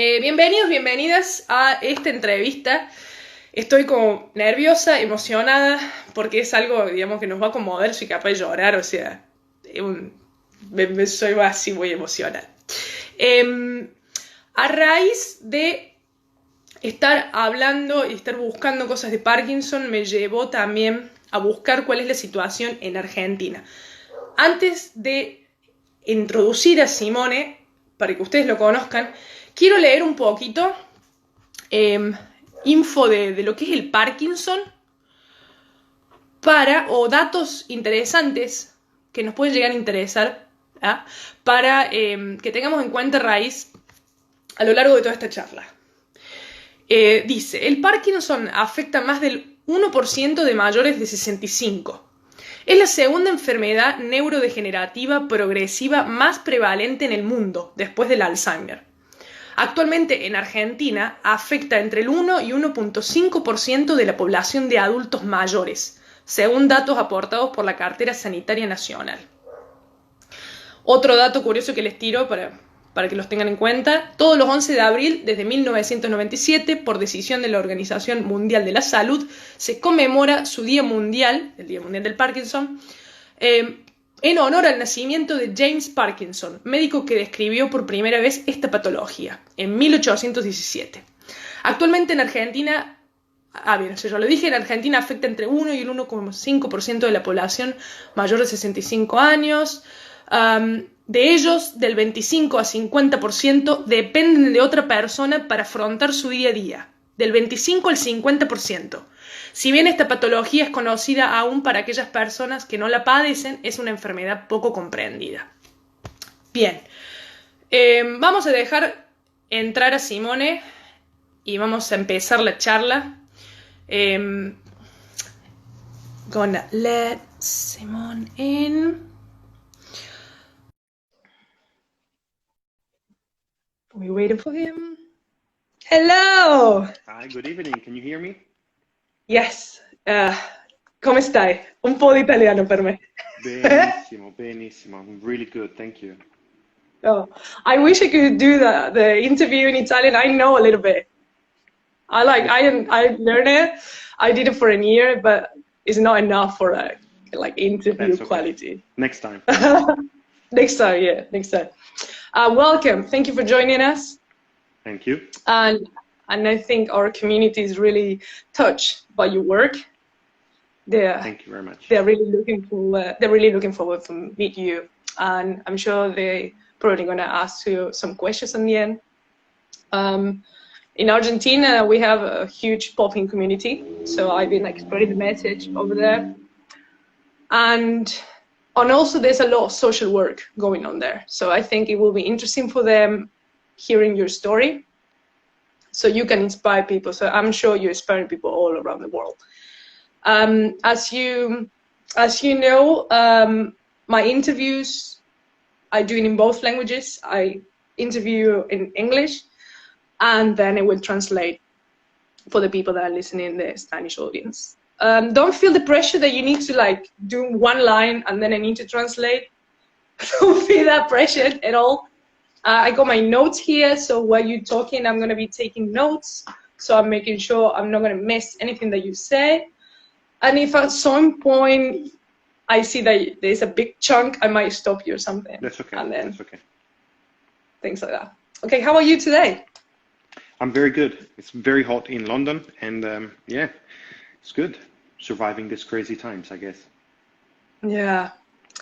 Bienvenidos, bienvenidas a esta entrevista. Estoy como nerviosa, emocionada, porque es algo, digamos, que nos va a conmover, soy capaz de llorar, o sea, soy así muy emocional. A raíz de estar hablando y estar buscando cosas de Parkinson, me llevó también a buscar cuál es la situación en Argentina. Antes de introducir a Simone, para que ustedes lo conozcan, quiero leer un poquito info de lo que es el Parkinson o datos interesantes que nos pueden llegar a interesar, ¿ah? Para que tengamos en cuenta raíz a lo largo de toda esta charla. Dice, el Parkinson afecta a más del 1% de mayores de 65. Es la segunda enfermedad neurodegenerativa progresiva más prevalente en el mundo, después del Alzheimer. Actualmente en Argentina afecta entre el 1 y 1.5% de la población de adultos mayores, según datos aportados por la Cartera Sanitaria Nacional. Otro dato curioso que les tiro para que los tengan en cuenta, todos los 11 de abril, desde 1997, por decisión de la Organización Mundial de la Salud, se conmemora su Día Mundial, el Día Mundial del Parkinson, en honor al nacimiento de James Parkinson, médico que describió por primera vez esta patología, en 1817. Actualmente en Argentina, yo lo dije, en Argentina afecta entre 1 y el 1,5% de la población mayor de 65 años. De ellos, del 25 a 50% dependen de otra persona para afrontar su día a día, del 25 al 50%. Si bien esta patología es conocida aún para aquellas personas que no la padecen, es una enfermedad poco comprendida. Bien, vamos a dejar entrar a Simone y vamos a empezar la charla. Gonna let Simone in. We waiting for him. Hello. Hi, good evening. Can you hear me? Yes. ¿Cómo stai? Un po' di italiano per me. Benissimo, benissimo. I'm really good, thank you. Oh, I wish I could do the interview in Italian. I know a little bit. I learned it. I did it for a year, but it's not enough for a interview quality. Next time. Next time. Welcome. Thank you for joining us. Thank you. And I think our community is really touched by your work. Thank you very much. They're really looking forward to meet you, and I'm sure they're probably going to ask you some questions in the end. In Argentina, we have a huge popping community, so I've been spreading the message over there, and also there's a lot of social work going on there. So I think it will be interesting for them hearing your story, so you can inspire people. So I'm sure you're inspiring people all around the world. As you know, my interviews, I do it in both languages. I interview in English, and then it will translate for the people that are listening in the Spanish audience. Don't feel the pressure that you need to do one line and then I need to translate. Don't feel that pressure at all. I got my notes here, so while you're talking, I'm going to be taking notes. So I'm making sure I'm not going to miss anything that you say. And if at some point I see that there's a big chunk, I might stop you or something. That's okay. And then that's okay. Things like that. Okay, how are you today? I'm very good. It's very hot in London, and yeah, it's good. Surviving these crazy times, I guess. Yeah.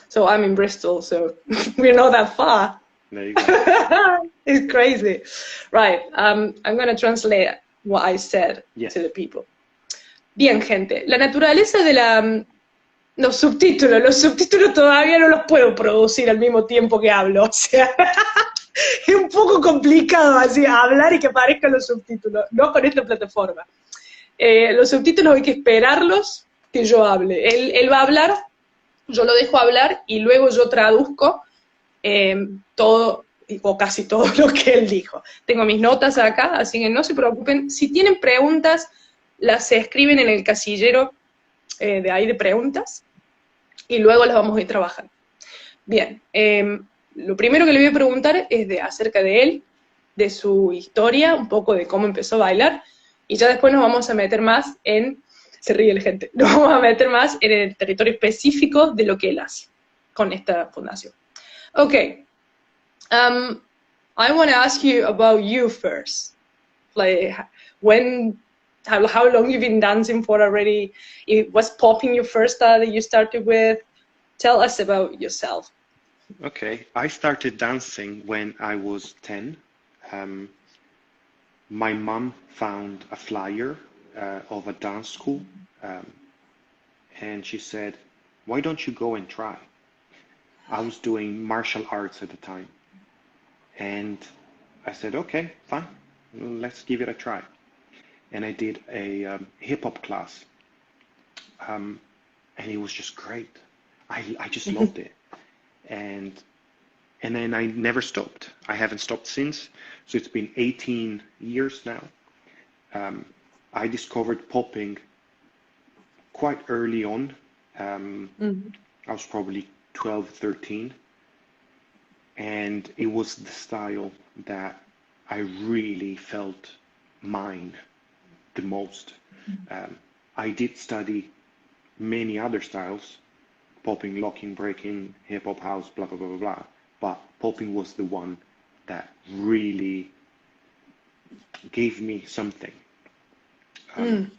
So I'm in Bristol, so we're not that far. There you go. It's crazy. Right. I'm going to translate what I said to the people. Bien, gente. La naturaleza de los subtítulos todavía no los puedo producir al mismo tiempo que hablo. O sea, es un poco complicado así hablar y que aparezcan los subtítulos, no con esta plataforma. Los subtítulos hay que esperarlos que yo hable. Él va a hablar, yo lo dejo hablar y luego yo traduzco todo o casi todo lo que él dijo. Tengo mis notas acá, así que no se preocupen. Si tienen preguntas, las escriben en el casillero de ahí de preguntas y luego las vamos a ir trabajando. Bien, lo primero que le voy a preguntar es acerca de él, de su historia, un poco de cómo empezó a bailar, y ya después nos vamos a meter más en, se ríe la gente, nos vamos a meter más en el territorio específico de lo que él hace con esta fundación. Okay, I want to ask you about you first. Like, how long you've been dancing for already? It was popping your first style that you started with? Tell us about yourself. Okay, I started dancing when I was 10. My mom found a flyer of a dance school, and she said, "Why don't you go and try?" I was doing martial arts at the time, and I said, "Okay, fine, let's give it a try." And I did a hip-hop class, and it was just great. I just loved it. And then I never stopped. I haven't stopped since. So it's been 18 years now. I discovered popping quite early on. I was probably 12, 13. And it was the style that I really felt mine the most. I did study many other styles, popping, locking, breaking, hip-hop, house, blah, blah, blah, blah, blah. But popping was the one that really gave me something. And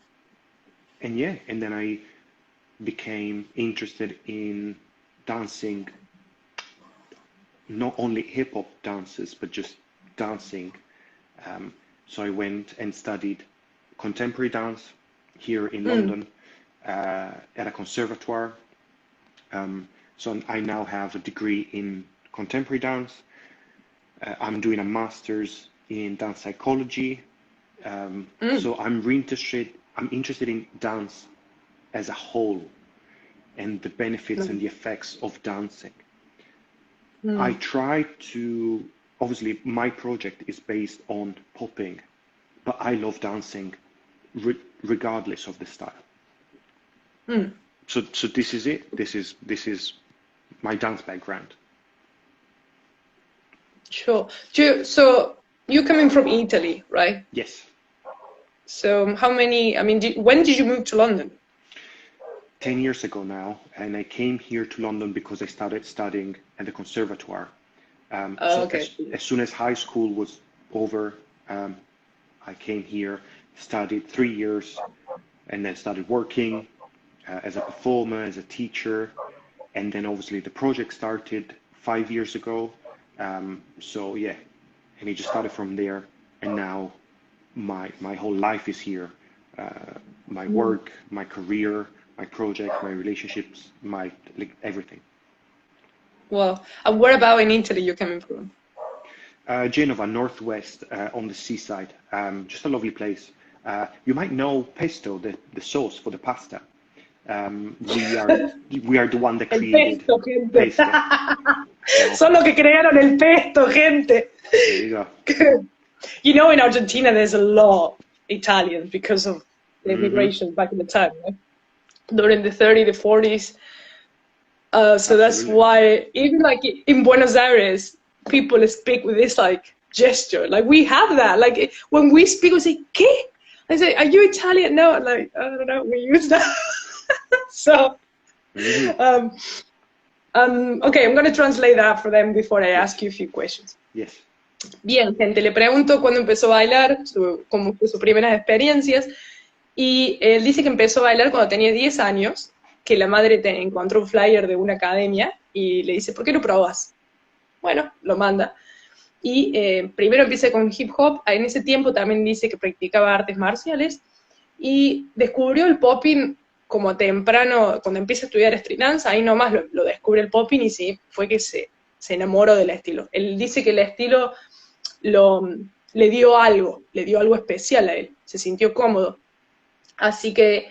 yeah, and then I became interested in dancing, not only hip-hop dances, but just dancing. So I went and studied contemporary dance here in London at a conservatoire. So I now have a degree in contemporary dance. I'm doing a master's in dance psychology. So I'm interested in dance as a whole and the benefits and the effects of dancing. I try to, obviously my project is based on popping, but I love dancing regardless of the style. So this is it. This is my dance background. Sure. So you're coming from Italy, right? Yes. So when did you move to London? 10 years ago now, and I came here to London because I started studying at the conservatoire. Okay. As soon as high school was over, I came here, studied 3 years, and then started working as a performer, as a teacher, and then obviously the project started 5 years ago. So yeah, and it just started from there, and now my whole life is here. My work, my career, my project, my relationships, everything. Well, where about in Italy you're coming from? Genova, northwest, on the seaside. Just a lovely place. You might know pesto, the sauce for the pasta. We are the one that created el pesto, gente. pesto. So, Son los que crearon el pesto, gente. there you go. You know, in Argentina there's a lot of Italians because of the immigration back in the time, right? During the 30s, the 40s. So that's why, even like in Buenos Aires, people speak with this like gesture. Like we have that. Like when we speak, we say, ¿qué? I say, are you Italian? No, like, I don't know, we use that. So, okay, I'm going to translate that for them before I ask you a few questions. Yes. Bien, gente, le pregunto cuándo empezó a bailar, cómo fue sus primeras experiencias, y él dice que empezó a bailar cuando tenía 10 años, que la madre encontró un flyer de una academia y le dice, ¿por qué no probas? Bueno, lo manda. Y primero empieza con hip hop, en ese tiempo también dice que practicaba artes marciales, y descubrió el popping como temprano, cuando empieza a estudiar street dance, ahí nomás lo descubre el popping y sí, fue que se enamoró del estilo. Él dice que el estilo le dio algo especial a él, se sintió cómodo. Así que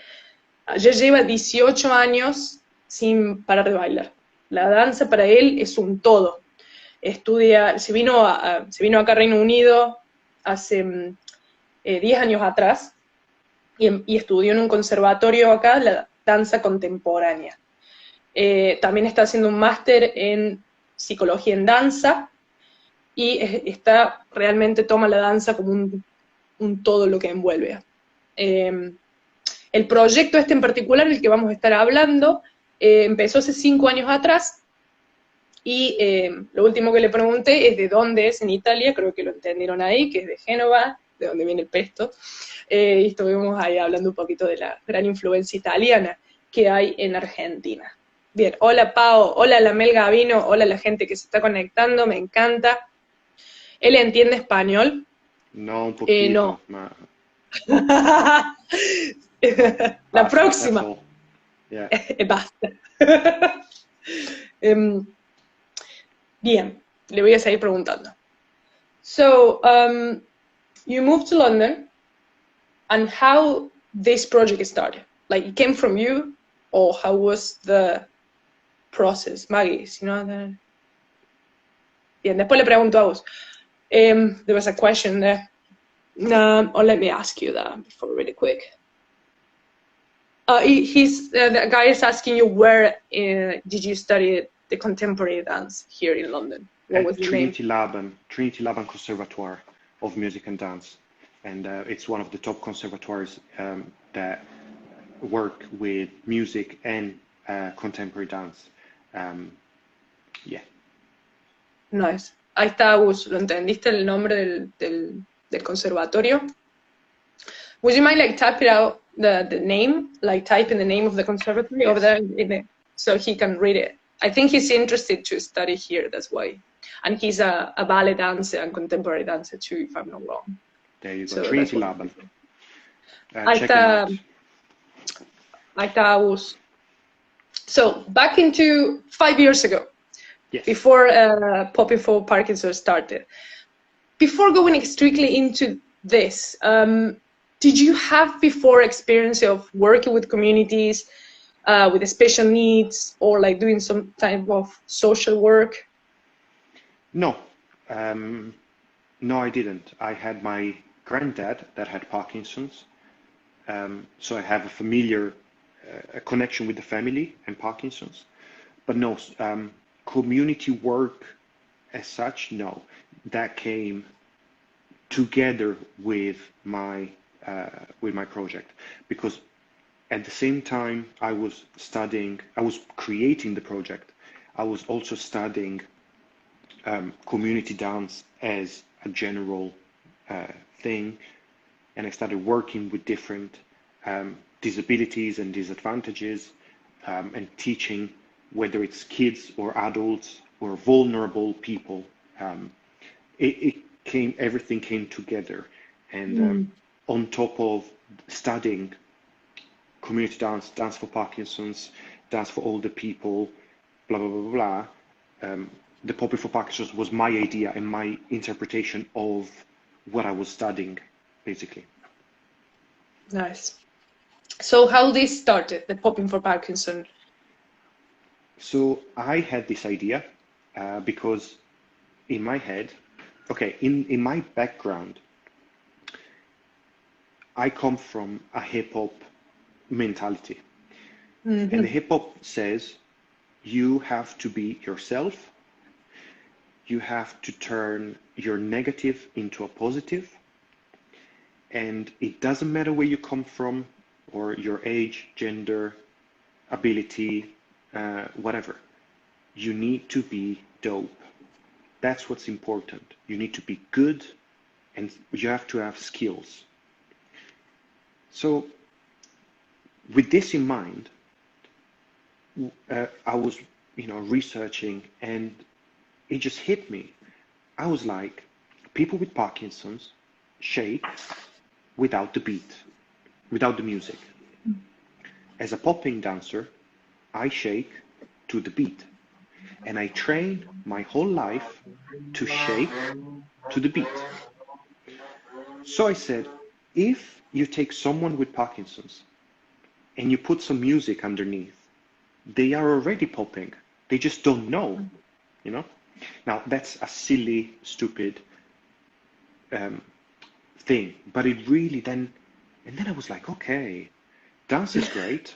ya lleva 18 años sin parar de bailar. La danza para él es un todo. Se vino acá a Reino Unido hace 10 años atrás y estudió en un conservatorio acá la danza contemporánea. También está haciendo un máster en psicología en danza y está realmente toma la danza como un todo lo que envuelve. El proyecto este en particular, el que vamos a estar hablando, empezó hace 5 años atrás, y lo último que le pregunté es de dónde es en Italia, creo que lo entendieron ahí, que es de Génova, de donde viene el pesto, y estuvimos ahí hablando un poquito de la gran influencia italiana que hay en Argentina. Bien, hola Pao, hola Lamel Gavino, hola la gente que se está conectando, me encanta. ¿Él entiende español? No, un No. poquito, ma La basta, that's próxima. all. Yeah. Basta. Bien, le voy a seguir preguntando. So, you moved to London, and how this project started? Like, it came from you, or how was the process? Maggie, si no... Bien, después le pregunto a vos. There was a question there. Or let me ask you that before, really quick. The guy is asking you where did you study the contemporary dance here in London? What was At the name? Trinity Laban Conservatoire of Music and Dance. And it's one of the top conservatoires that work with music and contemporary dance. Yeah. Nice. Ahí está, Gus. ¿Lo entendiste el nombre del conservatorio? Would you mind like type it out the name, like type in the name of the conservatory over there so he can read it? I think he's interested to study here, that's why. And he's a ballet dancer and contemporary dancer too, if I'm not wrong. There you go, So Trinity Laban. Ahí Check him out. Ahí está, Gus. So, back into 5 years ago, Yes. before Popping for Parkinson started. Before going strictly into this, did you have before experience of working with communities with special needs, or like doing some type of social work? No, no, I didn't. I had my granddad that had Parkinson's, so I have a familiar a connection with the family and Parkinson's. But no, community work as such, no. That came together with my project, because at the same time I was creating the project, I was also studying community dance as a general thing, and I started working with different disabilities and disadvantages, and teaching, whether it's kids or adults or vulnerable people. Everything came together, and on top of studying community dance, dance for Parkinson's, dance for older people, blah blah blah blah, the Popping for Parkinson's was my idea and my interpretation of what I was studying, basically. Nice. So how this started, the Popping for Parkinson? So I had this idea because in my head, okay, in my background, I come from a hip hop mentality. Mm-hmm. And the hip hop says you have to be yourself, you have to turn your negative into a positive, and it doesn't matter where you come from or your age, gender, ability, whatever. You need to be dope. That's what's important. You need to be good, and you have to have skills. So with this in mind, I was, researching, and it just hit me. I was like, people with Parkinson's shake without the beat, without the music. As a popping dancer, I shake to the beat, and I train my whole life to shake to the beat. So I said, if you take someone with Parkinson's and you put some music underneath, they are already popping. They just don't know, Now that's a silly, stupid thing, but it really then I was like, okay, dance is great.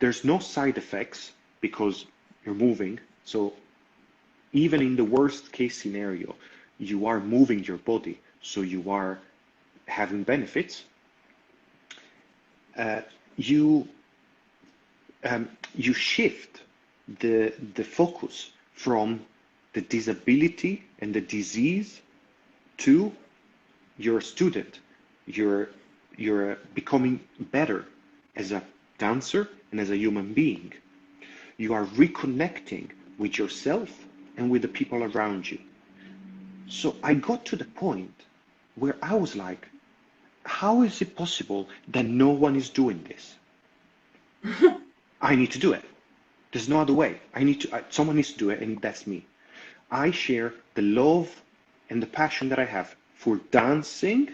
There's no side effects because you're moving. So even in the worst case scenario, you are moving your body, so you are having benefits, you shift the focus from the disability and the disease to your student. You're becoming better as a dancer and as a human being. You are reconnecting with yourself and with the people around you. So I got to the point where I was like, how is it possible that no one is doing this? I need to do it. There's no other way. Someone needs to do it, and that's me. I share the love and the passion that I have for dancing,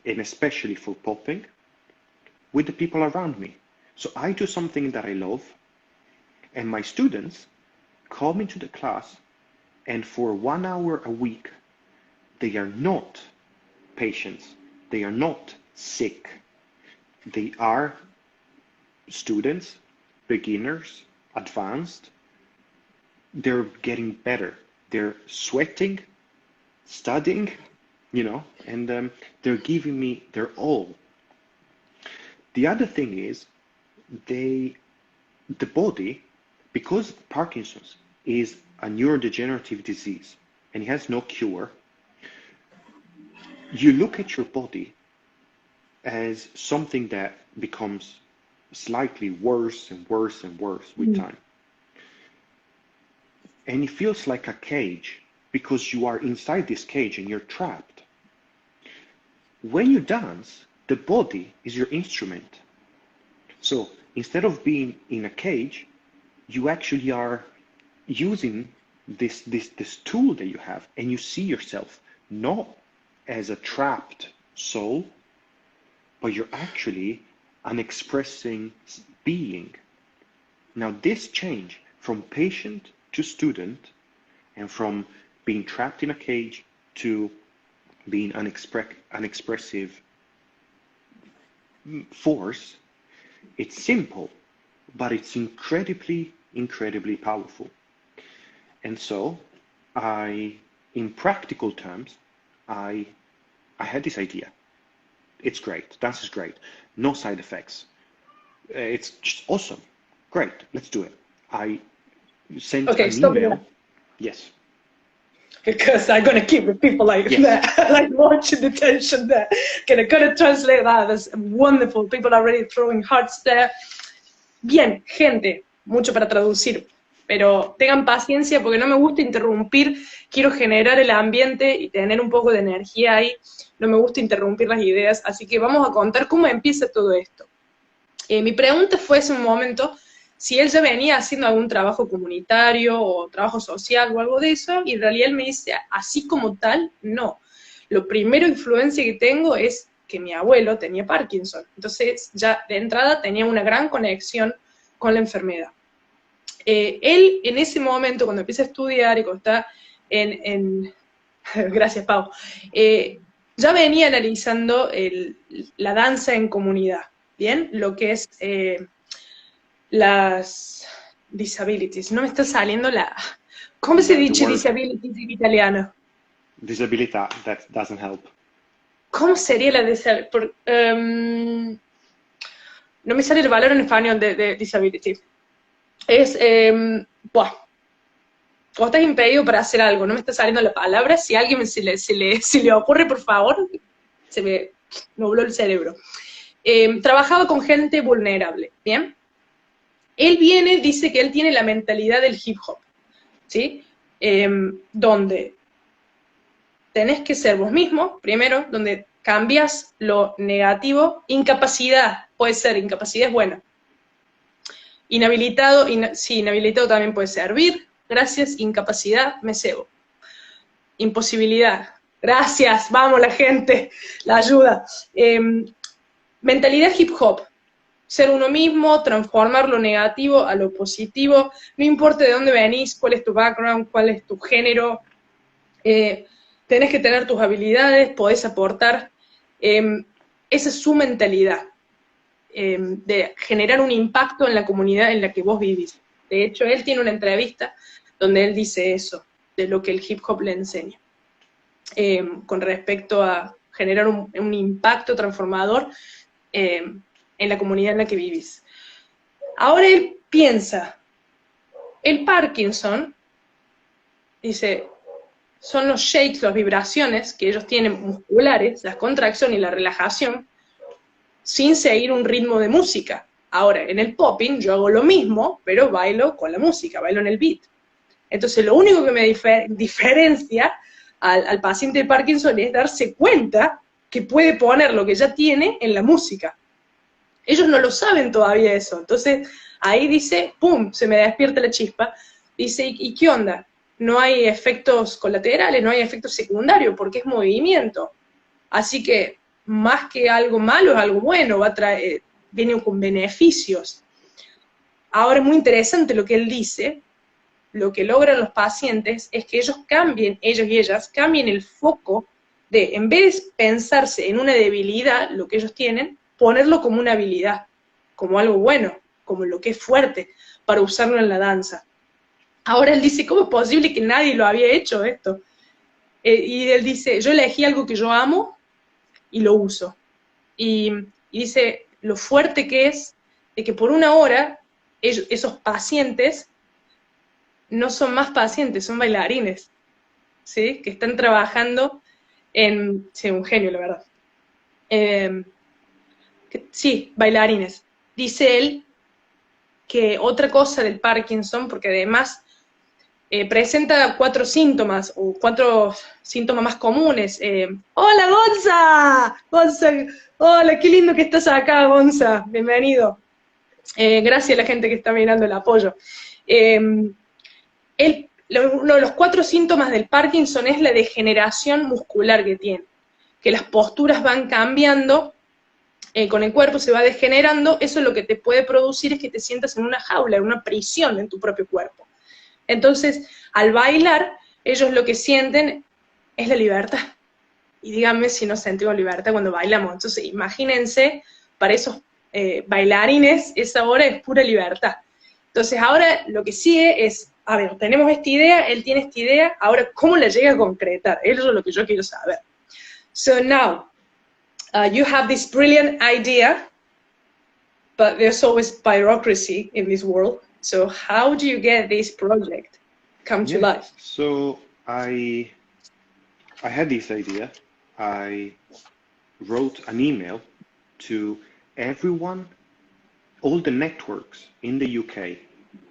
and especially for popping, with the people around me. So I do something that I love, and my students come into the class, and for 1 hour a week, they are not patients. They are not sick. They are students, beginners, advanced. They're getting better. They're sweating, studying, and they're giving me their all. The other thing is, the body, because Parkinson's is a neurodegenerative disease and it has no cure, you look at your body as something that becomes slightly worse and worse and worse with time. And it feels like a cage because you are inside this cage and you're trapped. When you dance, the body is your instrument. So instead of being in a cage, you actually are using this tool that you have, and you see yourself not as a trapped soul, but you're actually an expressing being. Now this change from patient to student, and from being trapped in a cage to being an expressive force, it's simple, but it's incredibly, incredibly powerful. And so in practical terms, I had this idea. It's great. Dance is great. No side effects. It's just awesome. Great. Let's do it. I sent an email. There. Yes. Because I'm going to keep the people like that, like watching the tension there. Okay, I'm going to translate that. That's wonderful. People are already throwing hearts there. Bien, gente, mucho para traducir. Pero tengan paciencia porque no me gusta interrumpir. Quiero generar el ambiente y tener un poco de energía ahí. No me gusta interrumpir las ideas. Así que vamos a contar cómo empieza todo esto. Mi pregunta fue hace un momento si él ya venía haciendo algún trabajo comunitario o trabajo social o algo de eso, y en realidad él me dice, así como tal, no. Lo primero influencia que tengo es que mi abuelo tenía Parkinson, entonces ya de entrada tenía una gran conexión con la enfermedad. Él en ese momento, cuando empieza a estudiar y cuando está gracias Pau, ya venía analizando la danza en comunidad, ¿bien? Lo que es las disabilities. No me está saliendo la... ¿Cómo se dice disabilities en italiano? Disabilità, that doesn't help. ¿Cómo sería la disability? No me sale el valor en español de disability. Es, cuando estás impedido para hacer algo, no me está saliendo la palabra, si a alguien se le ocurre, por favor, se me nubló el cerebro. Trabajaba con gente vulnerable, ¿bien? Él dice que él tiene la mentalidad del hip hop, ¿sí? Donde tenés que ser vos mismo, primero, donde cambias lo negativo. Incapacidad, puede ser, incapacidad es buena. Inhabilitado, sí, inhabilitado también puede servir. Gracias, incapacidad, me cebo. Imposibilidad, gracias, vamos la gente, la ayuda. Mentalidad hip hop. Ser uno mismo, transformar lo negativo a lo positivo, no importa de dónde venís, cuál es tu background, cuál es tu género, tenés que tener tus habilidades, podés aportar. Esa es su mentalidad, de generar un impacto en la comunidad en la que vos vivís. De hecho, él tiene una entrevista donde él dice eso, de lo que el hip hop le enseña. con respecto a generar un impacto transformador en la comunidad en la que vivís. Ahora él piensa, el Parkinson, dice, son los shakes, las vibraciones que ellos tienen musculares, las contracciones y la relajación, sin seguir un ritmo de música. Ahora, en el popping yo hago lo mismo, pero bailo con la música, bailo en el beat. Entonces, lo único que me diferencia al paciente de Parkinson es darse cuenta que puede poner lo que ya tiene en la música. Ellos no lo saben todavía eso. Entonces, ahí dice, ¡pum!, se me despierta la chispa. Dice, ¿y qué onda? No hay efectos colaterales, no hay efectos secundarios, porque es movimiento. Así que, más que algo malo, es algo bueno, va a traer, viene con beneficios. Ahora es muy interesante lo que él dice. Lo que logran los pacientes es que ellos y ellas cambien el foco de, en vez de pensarse en una debilidad, lo que ellos tienen, ponerlo como una habilidad, como algo bueno, como lo que es fuerte, para usarlo en la danza. Ahora él dice, ¿cómo es posible que nadie lo había hecho esto? Y él dice, yo elegí algo que yo amo y lo uso. Y dice lo fuerte que es de que por una hora esos pacientes no son más pacientes, son bailarines, ¿sí? Que están trabajando en... Sí, un genio, la verdad. Sí, bailarines. Dice él que otra cosa del Parkinson, porque además presenta 4 síntomas, o 4 síntomas más comunes. ¡Hola, Gonza! Gonza, hola, qué lindo que estás acá, Gonza. Bienvenido. Gracias a la gente que está mirando el apoyo. Uno de los 4 síntomas del Parkinson es la degeneración muscular que tiene, que las posturas van cambiando, con el cuerpo se va degenerando. Eso lo que te puede producir es que te sientas en una jaula, en una prisión en tu propio cuerpo. Entonces, al bailar, ellos lo que sienten es la libertad. Y díganme si no sentimos libertad cuando bailamos. Entonces, imagínense, para esos bailarines, esa hora es pura libertad. Entonces, ahora lo que sigue es, a ver, tenemos esta idea, él tiene esta idea, ahora, ¿cómo la llega a concretar? Eso es lo que yo quiero saber. So now, you have this brilliant idea, but there's always bureaucracy in this world. So how do you get this project come to life? So I had this idea. I wrote an email to everyone, all the networks in the UK,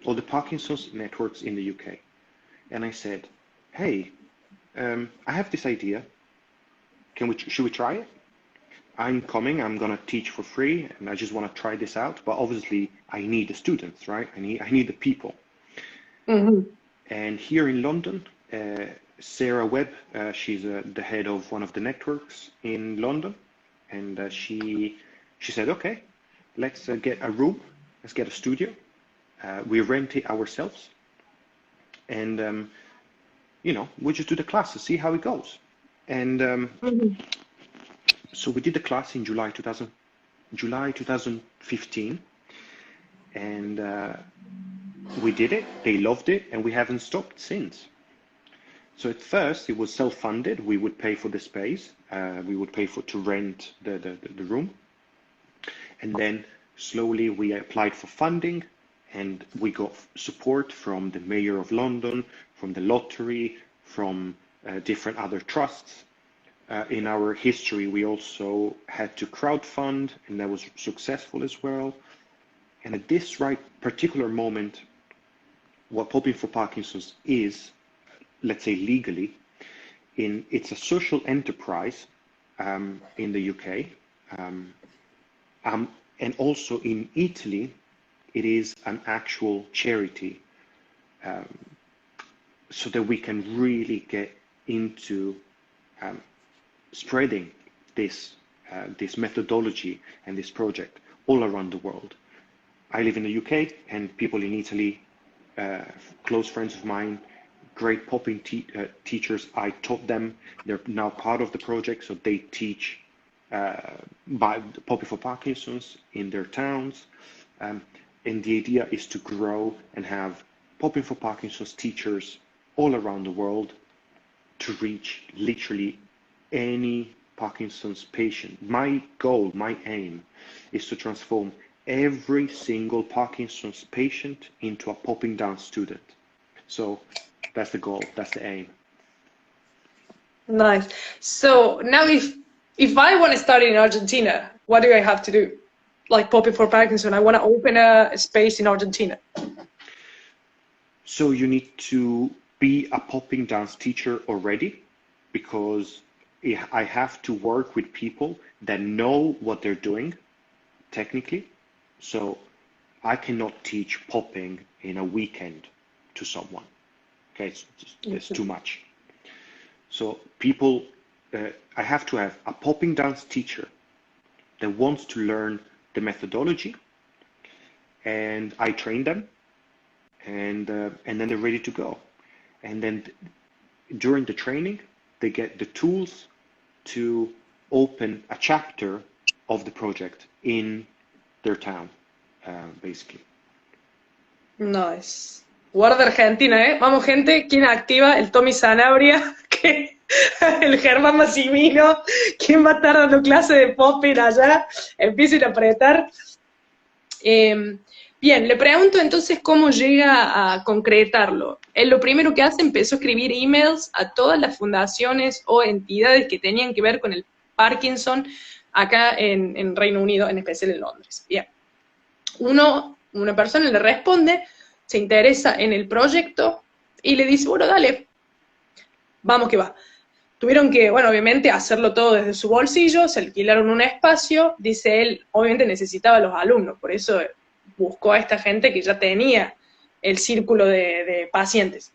all the Parkinson's networks in the UK. And I said, hey, I have this idea. Should we try it? I'm coming, I'm gonna teach for free, and I just wanna try this out. But obviously I need the students, right? I need the people. Mm-hmm. And here in London, Sarah Webb, she's the head of one of the networks in London, and she said, okay, let's get a room, let's get a studio. We rent it ourselves, and we just do the class to see how it goes. And mm-hmm. So we did the class in July 2015, and we did it. They loved it, and we haven't stopped since. So at first it was self-funded. We would pay for the space. We would pay to rent the room. And then slowly we applied for funding, and we got support from the Mayor of London, from the lottery, from different other trusts. In our history, we also had to crowdfund, and that was successful as well. And at this particular moment, what Popping for Parkinson's is, let's say legally, it's a social enterprise in the UK, and also in Italy, it is an actual charity, so that we can really get into spreading this methodology and this project all around the world. I live in the UK, and people in Italy, close friends of mine, great popping teachers, I taught them. They're now part of the project, so they teach popping for Parkinson's in their towns. And the idea is to grow and have popping for Parkinson's teachers all around the world, to reach literally any Parkinson's patient. My goal, my aim, is to transform every single Parkinson's patient into a popping dance student. So that's the goal, that's the aim. Nice. So now if I want to start in Argentina, what do I have to do? Like Popping for Parkinson, I want to open a space in Argentina. So you need to be a popping dance teacher already, because I have to work with people that know what they're doing technically. So I cannot teach popping in a weekend to someone. Okay, it's too much. So people, I have to have a popping dance teacher that wants to learn the methodology, and I train them, and then they're ready to go. And then during the training, they get the tools to open a chapter of the project in their town, basically. Nice. Guarda Argentina, ¿eh? Vamos, gente, ¿quién activa? El Tommy Sanabria, que el Germán Massimino, ¿quién va a estar dando clase de popping allá? Empiecen a apretar. Bien, le pregunto entonces cómo llega a concretarlo. Él lo primero que hace, empezó a escribir emails a todas las fundaciones o entidades que tenían que ver con el Parkinson acá en Reino Unido, en especial en Londres. Bien. Una persona le responde, se interesa en el proyecto y le dice, bueno, dale, vamos que va. Tuvieron que, bueno, obviamente hacerlo todo desde su bolsillo, se alquilaron un espacio, dice él, obviamente necesitaba a los alumnos, por eso buscó a esta gente que ya tenía el círculo de pacientes.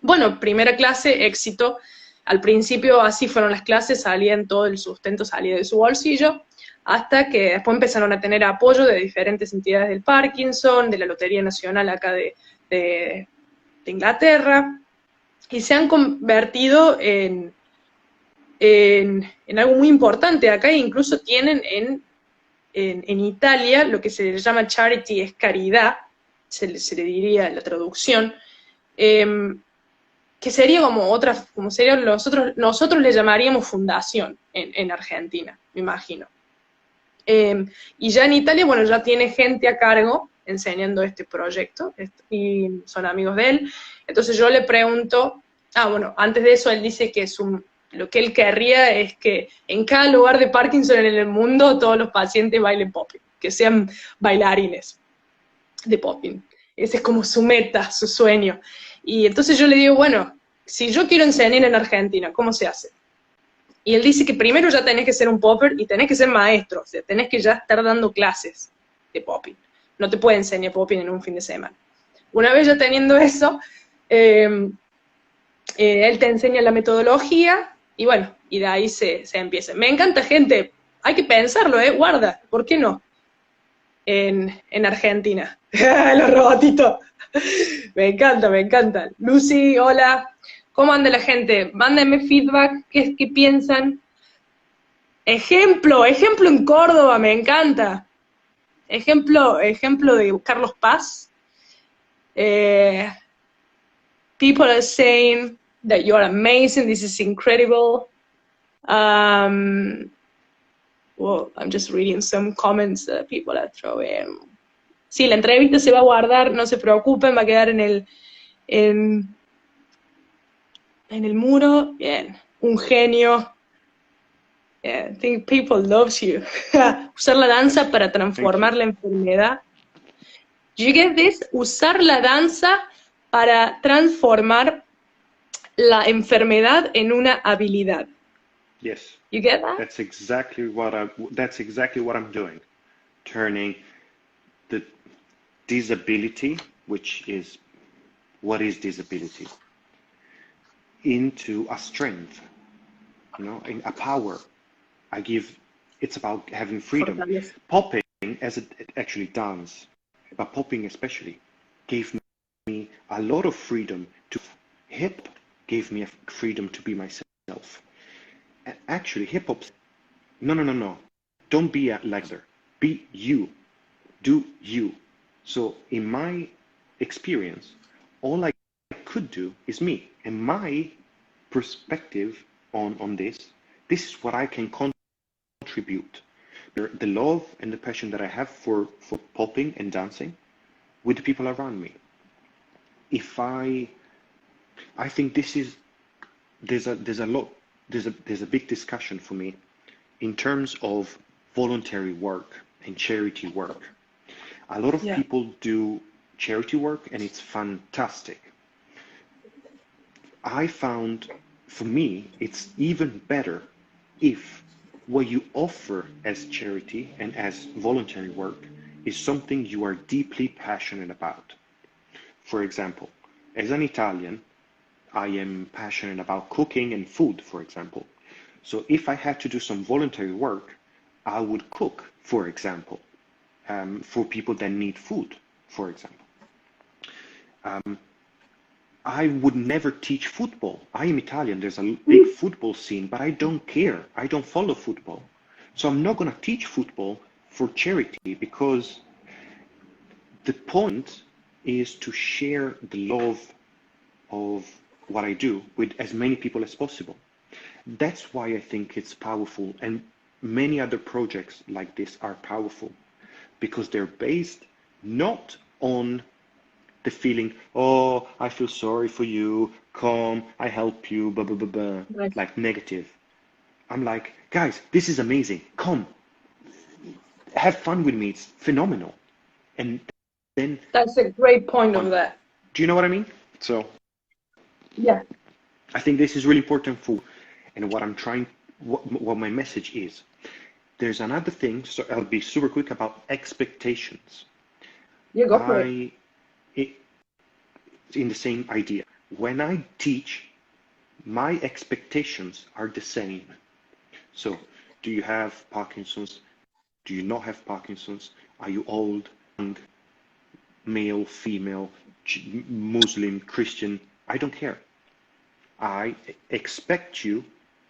Bueno, primera clase, éxito. Al principio así fueron las clases, salían todo el sustento, salía de su bolsillo, hasta que después empezaron a tener apoyo de diferentes entidades del Parkinson, de la Lotería Nacional acá de Inglaterra, y se han convertido en algo muy importante. Acá incluso tienen en Italia lo que se le llama charity, es caridad, se le diría la traducción, que sería como serían nosotros le llamaríamos fundación en Argentina, me imagino. Y ya en Italia, bueno, ya tiene gente a cargo enseñando este proyecto, y son amigos de él. Entonces yo le pregunto, bueno, antes de eso él dice que lo que él querría es que en cada lugar de Parkinson en el mundo todos los pacientes bailen popping, que sean bailarines de popping. Ese es como su meta, su sueño. Y entonces yo le digo, bueno, si yo quiero enseñar en Argentina, ¿cómo se hace? Y él dice que primero ya tenés que ser un popper y tenés que ser maestro, o sea, tenés que ya estar dando clases de popping. No te puede enseñar popping en un fin de semana. Una vez ya teniendo eso, él te enseña la metodología y bueno, y de ahí se empieza. Me encanta, gente, hay que pensarlo, guarda, ¿por qué no? En Argentina. Los robotitos. Me encanta, me encanta. Lucy, hola. ¿Cómo anda la gente? Mándenme feedback, ¿qué piensan? Ejemplo en Córdoba, me encanta. Ejemplo de Carlos Paz. People are saying that you're amazing, this is incredible. Well, I'm just reading some comments that people are throwing. Sí, la entrevista se va a guardar, no se preocupen, va a quedar en el muro. Bien, un genio. Yeah, I think people loves you. Usar la danza para transformar la enfermedad. Do you get this? Usar la danza para transformar la enfermedad en una habilidad. Yes. You get that? That's exactly what I'm doing. Turning the disability, which is what is disability, into a strength, in a power. It's about having freedom. Fortaleza. Popping, as it actually dance, but popping especially, gave me a lot of freedom to hip, gave me a freedom to be myself. And actually, hip hop, no, don't be like her. Be you. Do you. So in my experience, all I could do is me. And my perspective on this, this is what I can contribute. The love and the passion that I have for popping and dancing with the people around me. If I think there's a big discussion for me in terms of voluntary work and charity work. A lot of people do charity work and it's fantastic. I found, for me, it's even better if what you offer as charity and as voluntary work is something you are deeply passionate about. For example, as an Italian, I am passionate about cooking and food, for example. So if I had to do some voluntary work, I would cook, for example, for people that need food, for example. I would never teach football. I am Italian, there's a big football scene, but I don't care. I don't follow football. So I'm not going to teach football for charity, because the point is to share the love of what I do with as many people as possible. That's why I think it's powerful, and many other projects like this are powerful, because they're based not on the feeling, oh, I feel sorry for you, come, I help you, blah, blah, blah, blah, Right. like negative. I'm like, guys, this is amazing, come, have fun with me, it's phenomenal. And then, That's a great point of that. do you know what I mean? So, Yeah. I think this is really important for, and what I'm trying, what my message is. There's another thing, so I'll be super quick, about expectations. You go for it. In the same idea. When I teach, my expectations are the same. So, do you have Parkinson's? Do you not have Parkinson's? Are you old, young, male, female, Muslim, Christian? I don't care. I expect you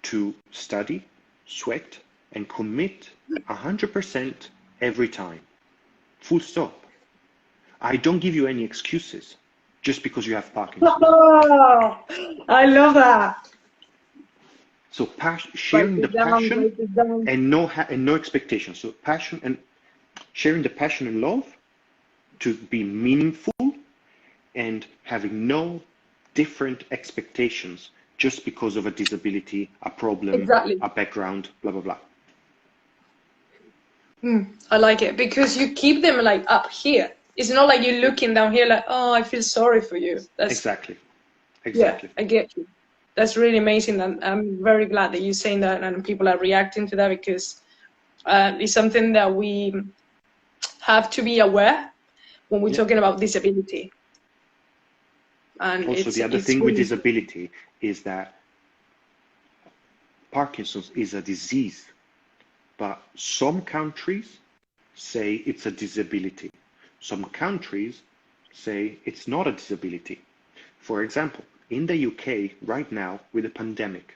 to study, sweat, and commit 100% every time. Full stop. I don't give you any excuses just because you have Parkinson's. Oh, I love that. So sharing the passion and no expectations. So passion and sharing the passion and love to be meaningful, and having no different expectations just because of a disability, a problem, a background, blah, blah, blah. I like it, because you keep them like up here. It's not like you're looking down here like, oh, I feel sorry for you. That's, exactly. Yeah, I get you. That's really amazing, and I'm very glad that you're saying that and people are reacting to that, because it's something that we have to be aware when we're talking about disability. And also, the other thing with disability is that Parkinson's is a disease, but some countries say it's a disability. Some countries say it's not a disability. For example, in the UK right now with the pandemic,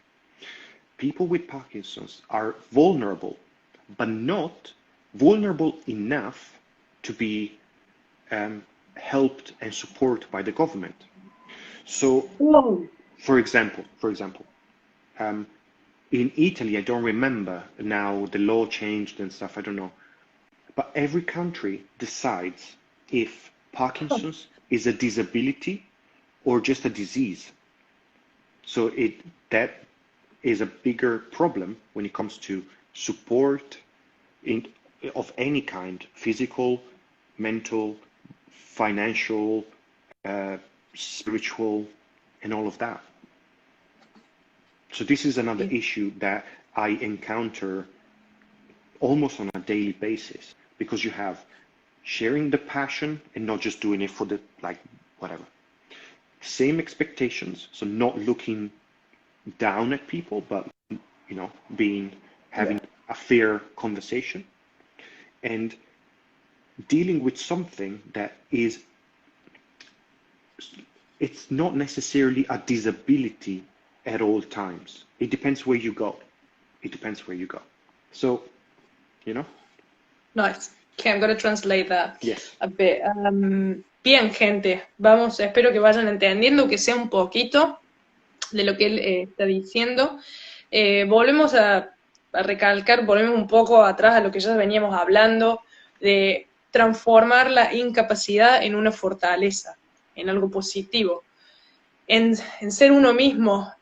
people with Parkinson's are vulnerable, but not vulnerable enough to be helped and supported by the government. So, for example, in Italy, I don't remember now, the law changed and stuff, I don't know. But every country decides if Parkinson's is a disability or just a disease. So that is a bigger problem when it comes to support of any kind, physical, mental, financial, spiritual, and all of that. So this is another issue that I encounter almost on a daily basis, because you have sharing the passion and not just doing it for the, like, whatever. Same expectations, so not looking down at people, but, you know, having a fair conversation, and dealing with something that is, it's not necessarily a disability at all times. It depends where you go. So, you know? Nice. Okay, I'm going to translate that a bit. Bien, gente. Vamos, espero que vayan entendiendo, que sea un poquito. de lo que él está diciendo. Volvemos a recalcar, volvemos un poco atrás a lo que ya veníamos hablando, de transformar la incapacidad en una fortaleza, en algo positivo, en ser uno mismo.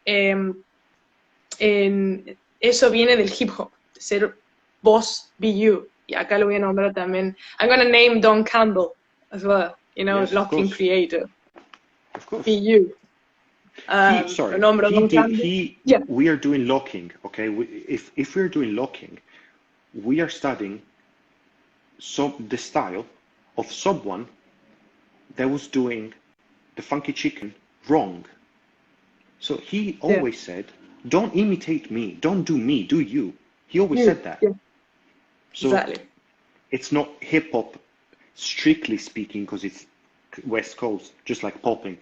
Eso viene del hip hop, de ser vos, be you. Y acá lo voy a nombrar también. I'm gonna name Don Campbell as well, Yes, of Locking course. Creator. Of course. Be you. Lo nombro Don Campbell. Yeah. We are doing locking, okay? If we're doing locking, we are studying the style of someone that was doing the funky chicken wrong. So he always said, don't imitate me, don't do me, do you. He always said that. Yeah. So exactly. It's not hip hop strictly speaking because it's West Coast, just like popping.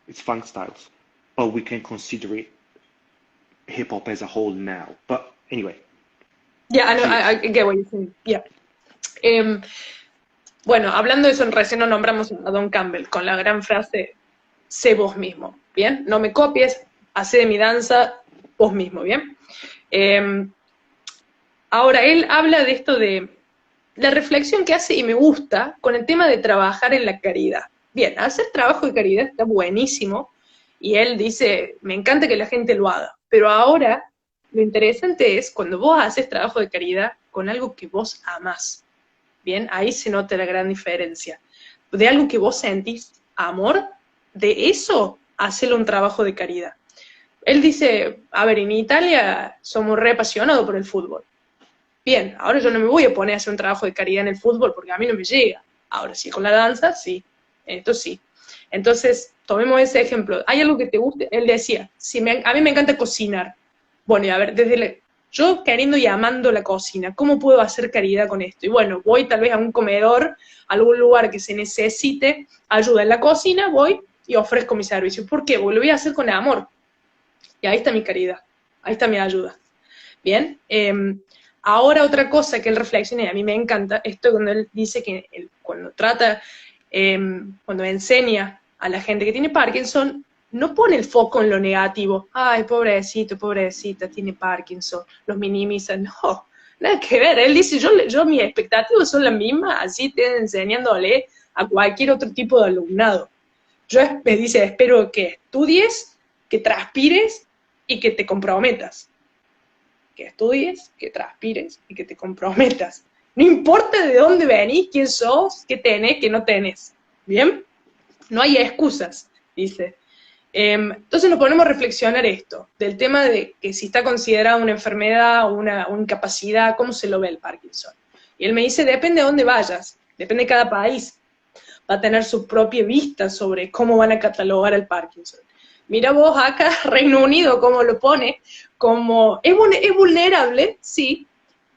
It's funk styles. But we can consider it hip hop as a whole now. But anyway. Yeah, I know, I get what you're saying. Yeah. Bueno, hablando de eso, recién nos nombramos a Don Campbell con la gran frase, sé vos mismo, ¿bien? No me copies, hacé de mi danza vos mismo, ¿bien? Ahora, él habla de esto de la reflexión que hace, y me gusta, con el tema de trabajar en la caridad. Bien, hacer trabajo de caridad está buenísimo, y él dice, me encanta que la gente lo haga, pero ahora lo interesante es cuando vos haces trabajo de caridad con algo que vos amás. Bien, ahí se nota la gran diferencia. De algo que vos sentís amor, de eso, hacelo un trabajo de caridad. Él dice, a ver, en Italia somos re apasionados por el fútbol. Bien, ahora yo no me voy a poner a hacer un trabajo de caridad en el fútbol porque a mí no me llega. Ahora sí, con la danza, sí. Esto sí. Entonces, tomemos ese ejemplo. ¿Hay algo que te guste? Él decía, a mí me encanta cocinar. Bueno, y a ver, yo queriendo y amando la cocina, ¿cómo puedo hacer caridad con esto? Y bueno, voy tal vez a un comedor, a algún lugar que se necesite ayuda en la cocina, voy y ofrezco mi servicio. ¿Por qué? Porque lo voy a hacer con amor. Y ahí está mi caridad, ahí está mi ayuda. Bien, ahora otra cosa que él reflexiona, y a mí me encanta, esto cuando él dice que cuando cuando enseña a la gente que tiene Parkinson, no pone el foco en lo negativo. Ay, pobrecito, pobrecita, tiene Parkinson, los minimiza. No, nada que ver. Él dice, yo mis expectativas son las mismas, así estoy enseñándole a cualquier otro tipo de alumnado. Me dice, espero que estudies, que transpires y que te comprometas. Que estudies, que transpires y que te comprometas. No importa de dónde venís, quién sos, qué tenés, qué no tenés. ¿Bien? No hay excusas, dice. Entonces nos ponemos a reflexionar esto, del tema de que si está considerada una enfermedad o una incapacidad, ¿cómo se lo ve el Parkinson? Y él me dice, depende de dónde vayas, depende de cada país, va a tener su propia vista sobre cómo van a catalogar el Parkinson. Mira vos acá, Reino Unido, cómo lo pone, como es vulnerable, sí,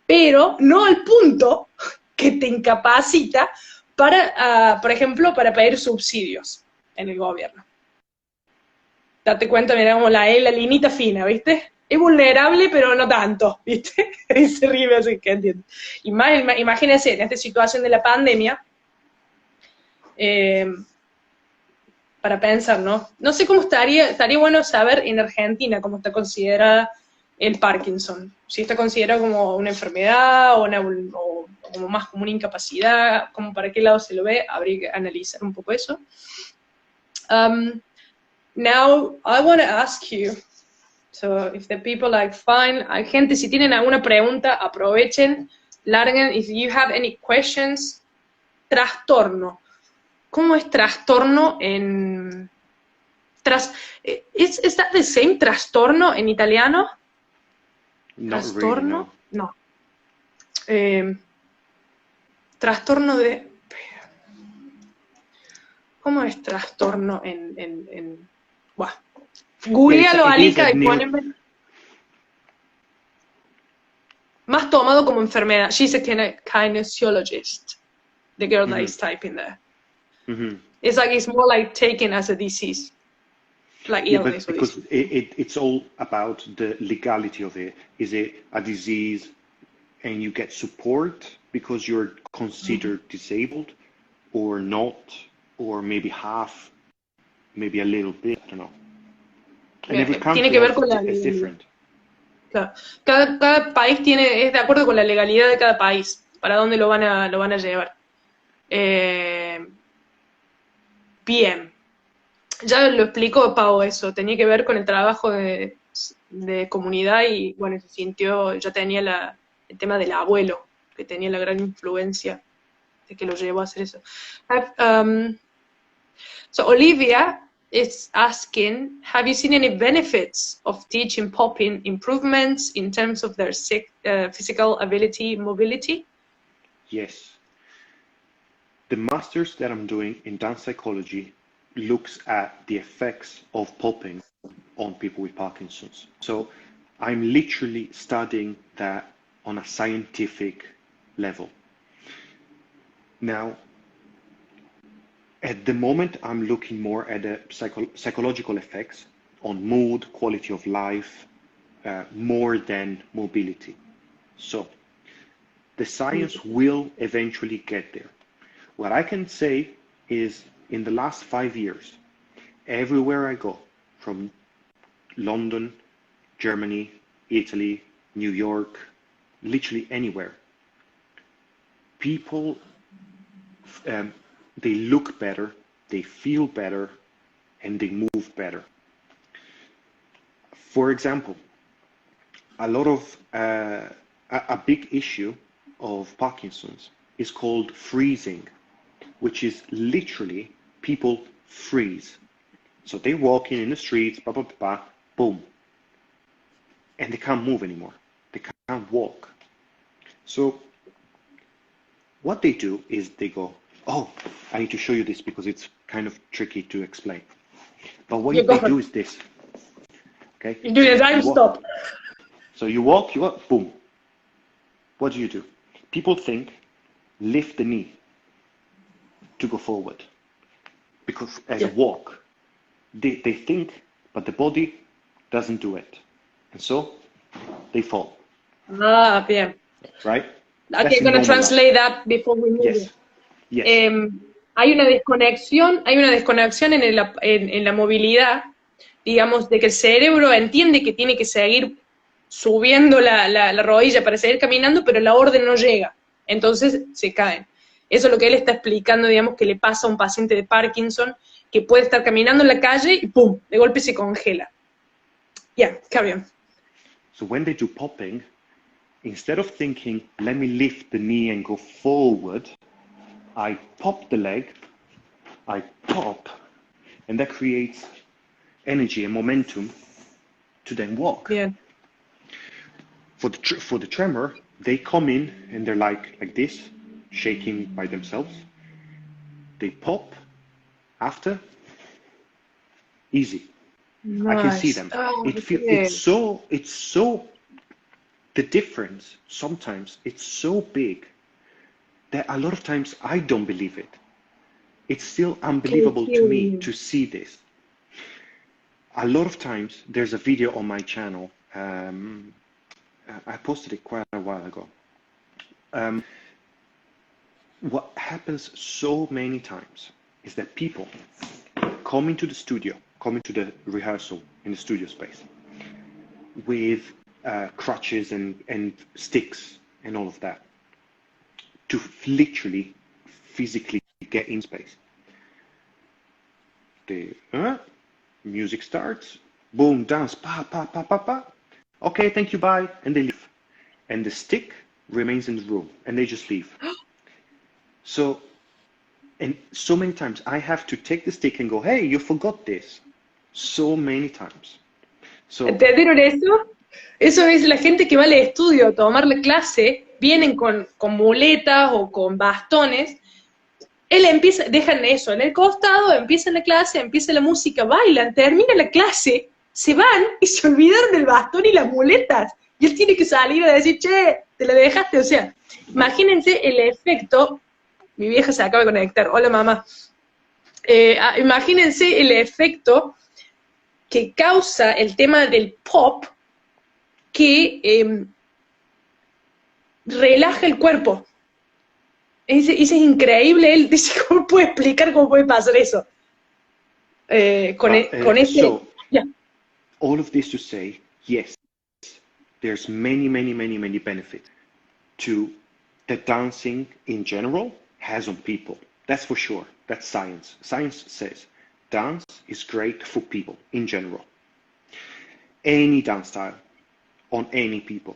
pero no al punto que te incapacita para, por ejemplo, para pedir subsidios en el gobierno. Date cuenta, mira, como la linita fina, ¿viste? Es vulnerable, pero no tanto, ¿viste? Y se ríe así, que entiendo. Y más, imagínense, en esta situación de la pandemia, para pensar, ¿no? No sé cómo estaría bueno saber en Argentina cómo está considerada el Parkinson. Si está considerado como una enfermedad o como más como una incapacidad, como para qué lado se lo ve, habría que analizar un poco eso. Now, I want to ask you, so if the people fine, hay gente, si tienen alguna pregunta, aprovechen, larguen, if you have any questions, trastorno. ¿Cómo es trastorno en... ¿Is that the same, trastorno en italiano? ¿Trastorno? Really, no. Trastorno de... ¿Cómo es trastorno en... Buah. Googlealo, Alika, y poneme... Más tomado como enfermedad. She's a kinesiologist. The girl that is typing there. Mm-hmm. It's more like taken as a disease. Like illness. But because it's all about the legality of it. Is it a disease and you get support because you're considered disabled or not, or maybe half, maybe a little bit, I don't know. And every Tiene country que ver also con la is legalidad. different. Claro. Cada país es de acuerdo con la legalidad de cada país, para dónde lo van a llevar. Bien. Ya lo explicó Pau eso, tenía que ver con el trabajo de comunidad y bueno, se sintió, ya tenía el tema del abuelo, que tenía la gran influencia de que lo llevó a hacer eso. So Olivia is asking, have you seen any benefits of teaching popping improvements in terms of their physical ability, mobility? Yes. The masters that I'm doing in dance psychology looks at the effects of popping on people with Parkinson's. So I'm literally studying that on a scientific level. Now, at the moment, I'm looking more at the psychological effects on mood, quality of life, more than mobility. So the science will eventually get there. What I can say is in the last 5 years, everywhere I go, from London, Germany, Italy, New York, literally anywhere, people, they look better, they feel better, and they move better. For example, a lot of a big issue of Parkinson's is called freezing, which is literally people freeze. So they're walking in the streets, blah, blah, blah, boom. And they can't move anymore. They can't walk. So what they do is they go, oh, I need to show you this because it's kind of tricky to explain. But what they do is this. Okay? You do a time stop. So you walk, boom. What do? People think, lift the knee to go forward. Because as a walk, they think, but the body doesn't do it. And so they fall. Ah, bien. Right? Okay, I'm going to translate that before we move. Yes. Yes. Hay una desconexión en la movilidad, digamos, de que el cerebro entiende que tiene que seguir subiendo la rodilla para seguir caminando, pero la orden no llega, entonces se caen. Eso es lo que él está explicando, digamos, que le pasa a un paciente de Parkinson, que puede estar caminando en la calle y ¡pum!, de golpe se congela. Carry on. So when they do popping, instead of thinking, let me lift the knee and go forward, I pop the leg, I pop, and that creates energy and momentum to then walk. Yeah. For the tremor, they come in and they're like this, shaking by themselves. They pop, after, easy. Nice. I can see them. Oh, it's so, the difference sometimes, it's so big that a lot of times I don't believe it. It's still unbelievable to me to see this. A lot of times, there's a video on my channel, I posted it quite a while ago. What happens so many times is that people come into the studio, come into the rehearsal in the studio space with crutches and sticks and all of that to literally, physically get in space. The music starts, boom, dance, pa, pa, pa, pa, pa. Okay, thank you, bye, and they leave. And the stick remains in the room, and they just leave. So, and so many times I have to take the stick and go, hey, you forgot this. So many times. So, ¿entendieron eso? Eso es la gente que va al estudio a tomar la clase, vienen con muletas o con bastones, dejan eso en el costado, empiezan la clase, empieza la música, bailan, termina la clase, se van y se olvidaron del bastón y las muletas. Y él tiene que salir a decir, che, te la dejaste. O sea, imagínense el efecto. Mi vieja se acaba de conectar. Hola, mamá. Imagínense el efecto que causa el tema del pop, que relaja el cuerpo. Es increíble. Él dice, ¿cómo puede explicar cómo puede pasar eso? Con ese... So, yeah. All of this to say, yes, there's many benefits to that dancing in general has on people. That's for sure. That's science. Science says dance is great for people in general. Any dance style on any people.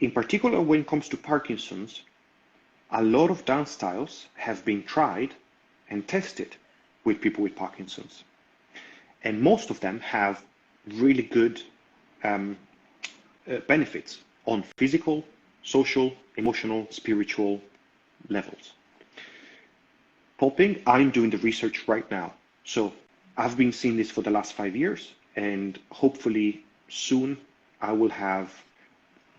In particular, when it comes to Parkinson's, a lot of dance styles have been tried and tested with people with Parkinson's. And most of them have really good benefits on physical, social, emotional, spiritual levels. Popping, I'm doing the research right now. So I've been seeing this for the last 5 years, and hopefully soon I will have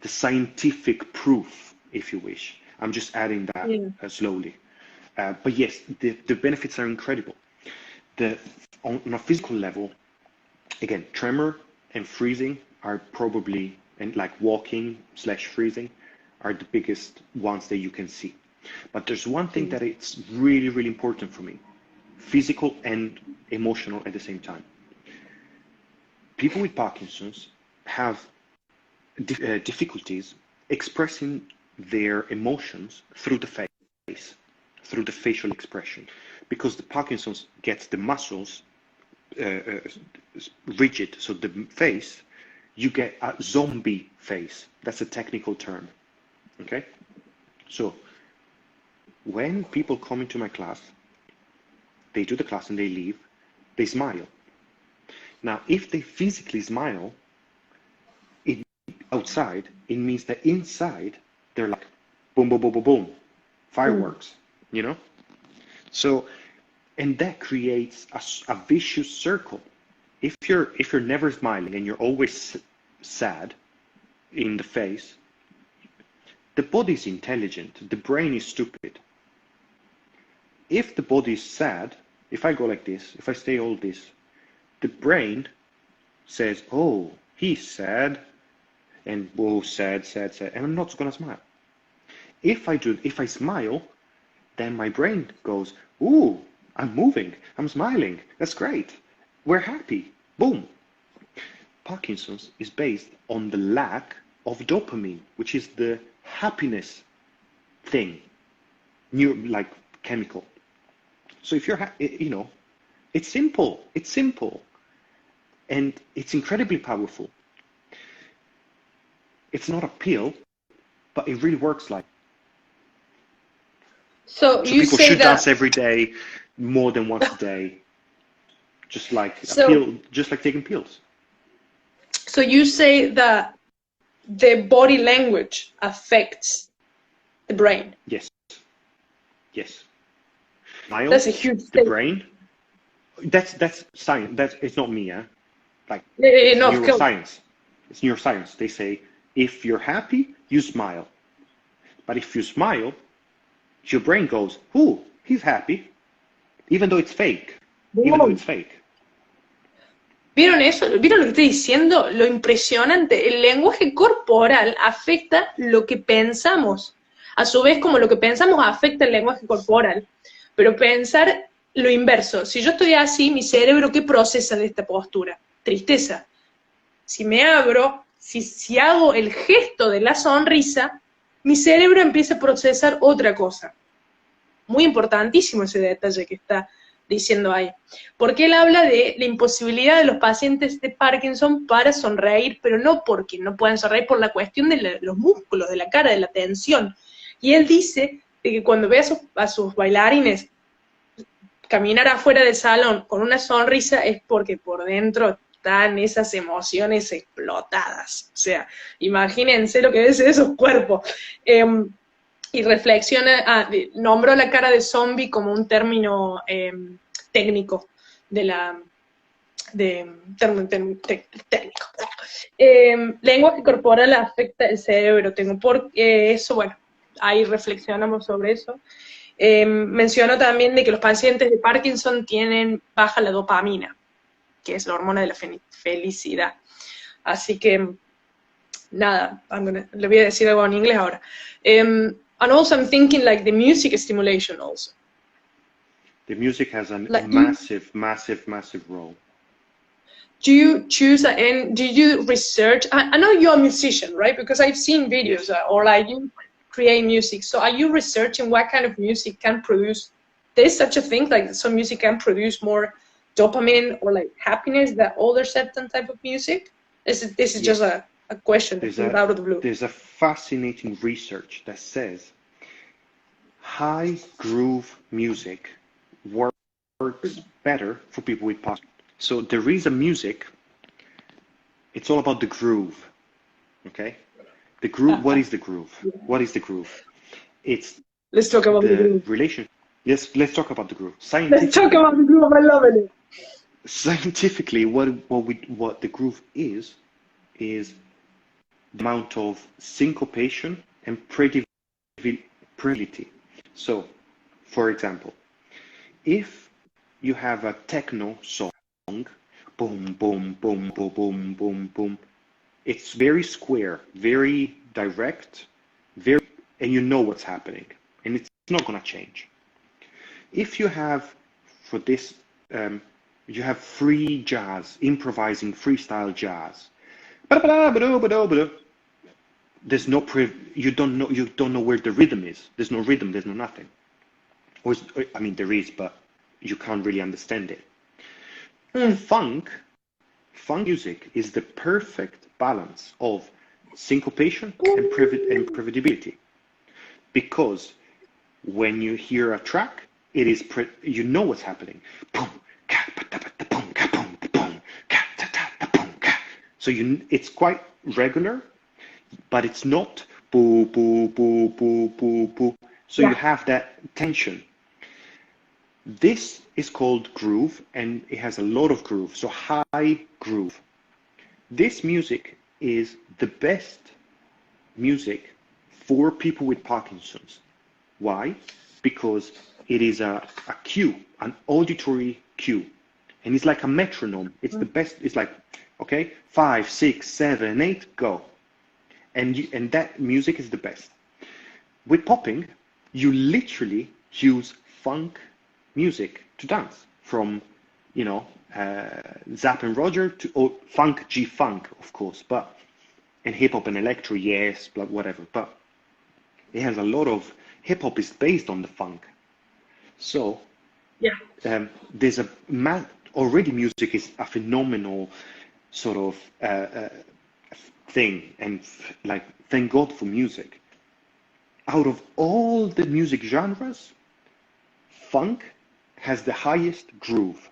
the scientific proof, if you wish. I'm just adding that slowly. But yes, the benefits are incredible. On a physical level, again, tremor and freezing are probably, and like walking / freezing, are the biggest ones that you can see. But there's one thing that it's really important for me, physical and emotional at the same time. People with Parkinson's have difficulties expressing their emotions through the face, through the facial expression, because the Parkinson's gets the muscles rigid. So the face, you get a zombie face. That's a technical term. Okay? So when people come into my class, they do the class and they leave, they smile. Now, if they physically smile outside, it means that inside they're like boom, boom, boom, boom, boom, fireworks, you know? So, and that creates a vicious circle. If you're never smiling and you're always sad in the face, the body is intelligent, the brain is stupid. If the body is sad, if I go like this, if I stay all this, the brain says, oh, he's sad, and whoa, sad, and I'm not gonna smile. If I smile, then my brain goes, ooh, I'm moving, I'm smiling, that's great, we're happy, boom. Parkinson's is based on the lack of dopamine, which is the happiness thing, like chemical. So if you're, it's simple, and it's incredibly powerful. It's not a pill, but it really works like. So you people say should that dance every day, more than once a day, just like a pill, just like taking pills. So you say that the body language affects the brain. Yes. That's a huge the statement. brain. That's science. It's not me, like No, neuroscience. It's neuroscience. They say if you're happy, you smile. But if you smile, your brain goes, "Ooh, he's happy," even though it's fake. ¿Vieron eso? ¿Vieron lo que estoy diciendo? Lo impresionante. El lenguaje corporal afecta lo que pensamos. A su vez, como lo que pensamos afecta el lenguaje corporal. Pero pensar lo inverso. Si yo estoy así, mi cerebro, ¿qué procesa de esta postura? Tristeza. Si me abro, si hago el gesto de la sonrisa, mi cerebro empieza a procesar otra cosa. Muy importantísimo ese detalle que está diciendo ahí. Porque él habla de la imposibilidad de los pacientes de Parkinson para sonreír, pero no porque no puedan sonreír, por la cuestión de los músculos, de la cara, de la tensión. Y él dice que cuando ve a sus bailarines caminar afuera del salón con una sonrisa es porque por dentro están esas emociones explotadas. O sea, imagínense lo que debe ser esos cuerpos. Y reflexiona, nombró la cara de zombie como un término técnico técnico. Lenguaje corporal afecta el cerebro, eso, bueno, ahí reflexionamos sobre eso. Mencionó también de que los pacientes de Parkinson tienen baja la dopamina, que es la hormona de la felicidad. Así que, nada, le voy a decir algo en inglés ahora. And also I'm thinking like the music stimulation also. The music has a massive role. do you choose and do you research? I know you're a musician, right? Because I've seen videos or like you create music. So are you researching what kind of music can produce? There's such a thing, like some music can produce more dopamine or like happiness than other certain type of music? This is just a question out of the blue. There's a fascinating research that says high groove music works better for people with Parkinson's. So there is a music, it's all about the groove, okay? The groove, what is the groove? What is the groove? It's Let's talk about the groove. Relation. Yes, let's talk about the groove. Let's talk about the groove, I love it. Scientifically, what the groove is the amount of syncopation and predictability. So, for example, if you have a techno song, boom, boom, boom, boom, boom, boom, boom, it's very square, very direct, and you know what's happening, and it's not going to change. If you have, for this, you have free jazz, improvising freestyle jazz. There's no you don't know where the rhythm is. There's no rhythm. There's no nothing. Or I mean, there is, but you can't really understand it. Funk music is the perfect balance of syncopation and predictability, because when you hear a track, it is you know what's happening. So it's quite regular, but it's not boo boo boo boo boo boo. So you have that tension. This is called groove, and it has a lot of groove. So high groove. This music is the best music for people with Parkinson's. Why? Because it is a cue, an auditory cue, and it's like a metronome. It's the best. It's like, okay, 5, 6, 7, 8, go, and that music is the best. With popping, you literally use funk music to dance, from Zapp and Roger to funk, G-funk, of course, but and hip hop and electro, yes, but whatever. But it has a lot of hip hop is based on the funk. So there's already music is a phenomenal sort of thing, and like thank God for music. Out of all the music genres, funk has the highest groove.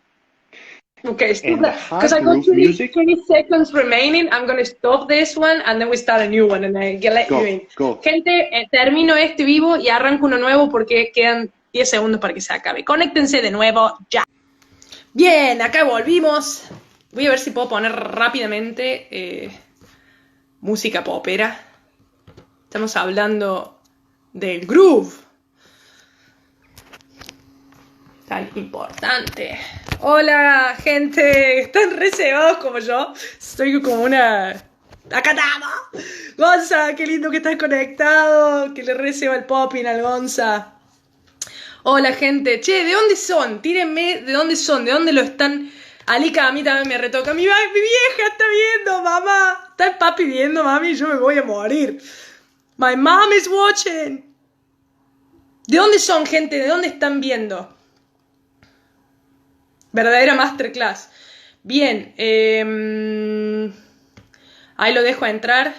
Okay, because I got 20 seconds remaining. I'm going to stop this one and then we start a new one and I let you in. Gente, termino este vivo y arranco uno nuevo porque quedan 10 segundos para que se acabe. Conéctense de nuevo ya. Bien, acá volvimos. Voy a ver si puedo poner rápidamente música popera. Estamos hablando del groove. Tan importante. Hola, gente. ¿Están reservados como yo? Estoy como una... ¡Acá estamos! Gonza, qué lindo que estás conectado. Que le receba el popping al Gonza. Hola, gente. Che, ¿de dónde son? Tírenme de dónde son, de dónde lo están... Alika, a mí también me retoca. Mi vieja está viendo, mamá. Está el papi viendo, mami, yo me voy a morir. My mom is watching. ¿De dónde son, gente? ¿De dónde están viendo? Verdadera masterclass. Bien. Ahí lo dejo entrar.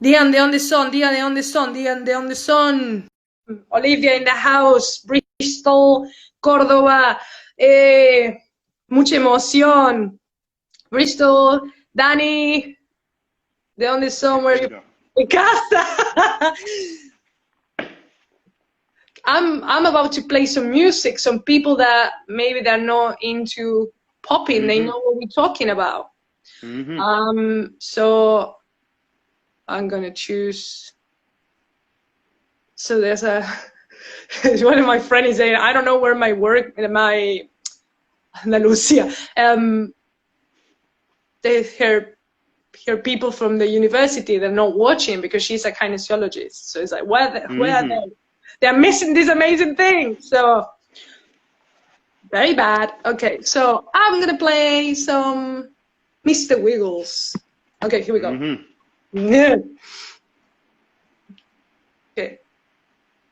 Digan de dónde son, digan de dónde son, digan de dónde son. Olivia in the house, Bristol, Córdoba, mucha emoción. Bristol, Dani, ¿de dónde son? En casa. I'm about to play some music, some people that maybe they're not into popping, they know what we're talking about. So I'm gonna choose. So there's one of my friends is saying, I don't know where my work, my Andalusia, they hear people from the university, they're not watching because she's a kinesiologist. So it's like, where are they? They're missing this amazing thing. So Very bad. Okay, so I'm gonna play some Mr. Wiggles. Okay, here we go. Okay.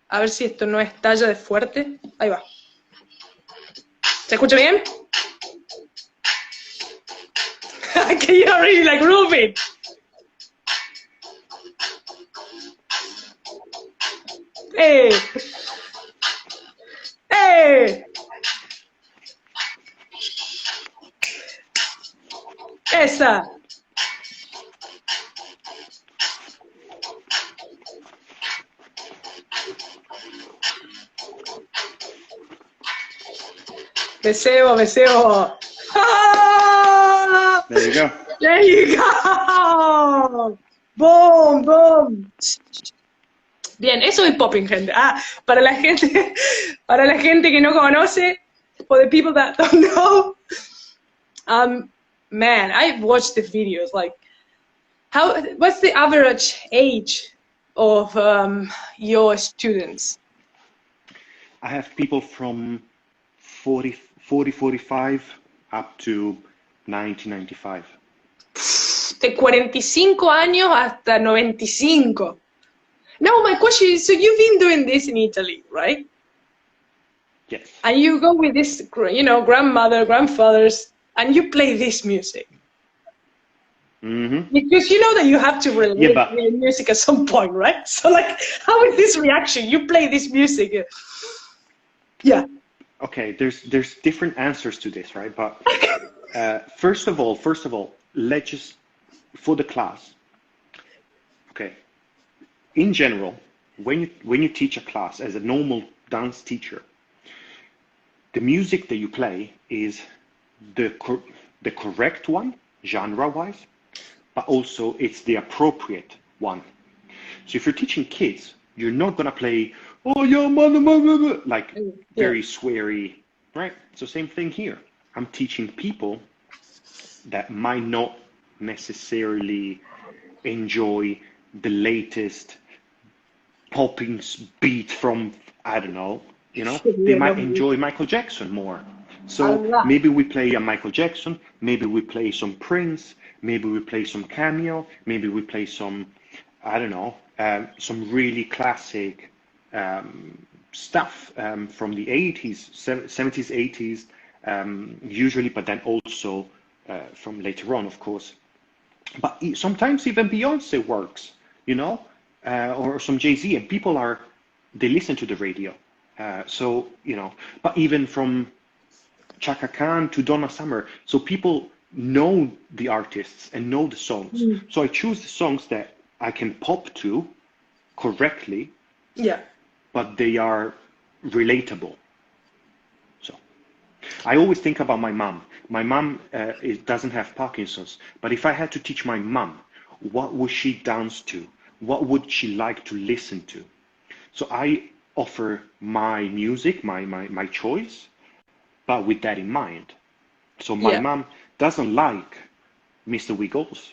A ver si esto no estalla de fuerte. Ahí va. ¿Se escucha bien? Can you already like groove it? Hey! Hey! Esa. Deseo, deseo. Ah! There you go. There you go. Boom, boom. Bien, eso es popping, gente. Ah, para la gente que no conoce, for the people that don't know, man, I've watched the videos. Like, what's the average age of your students? I have people from 45 up to 95. De 45 años hasta 95. Now my question is, so you've been doing this in Italy, right? Yes. And you go with this, you know, grandmother, grandfathers, and you play this music. Mm-hmm. Because you know that you have to relate with music at some point, right? So like, how is this reaction? You play this music. Yeah. Okay, there's different answers to this, right? But first of all, let's just, for the class, okay, in general, when you teach a class as a normal dance teacher, the music that you play is the correct one, genre-wise, but also it's the appropriate one. So if you're teaching kids, you're not gonna play, oh yeah, mother, like very sweary, right? So same thing here. I'm teaching people that might not necessarily enjoy the latest popping beat from, I don't know, you know, they might enjoy Michael Jackson more. So maybe we play a Michael Jackson, maybe we play some Prince, maybe we play some Cameo, maybe we play some, I don't know, some really classic stuff from the 80s, 70s, 80s, usually, but then also from later on, of course. But sometimes even Beyonce works, you know, or some Jay-Z, and people they listen to the radio. So, you know, but even from Chaka Khan to Donna Summer, so people know the artists and know the songs. So I choose the songs that I can pop to correctly, but they are relatable. So I always think about my mom. My mom doesn't have Parkinson's, but if I had to teach my mom, what would she dance to? What would she like to listen to? So I offer my music, my choice, but with that in mind. So my mom doesn't like Mr. Wiggles,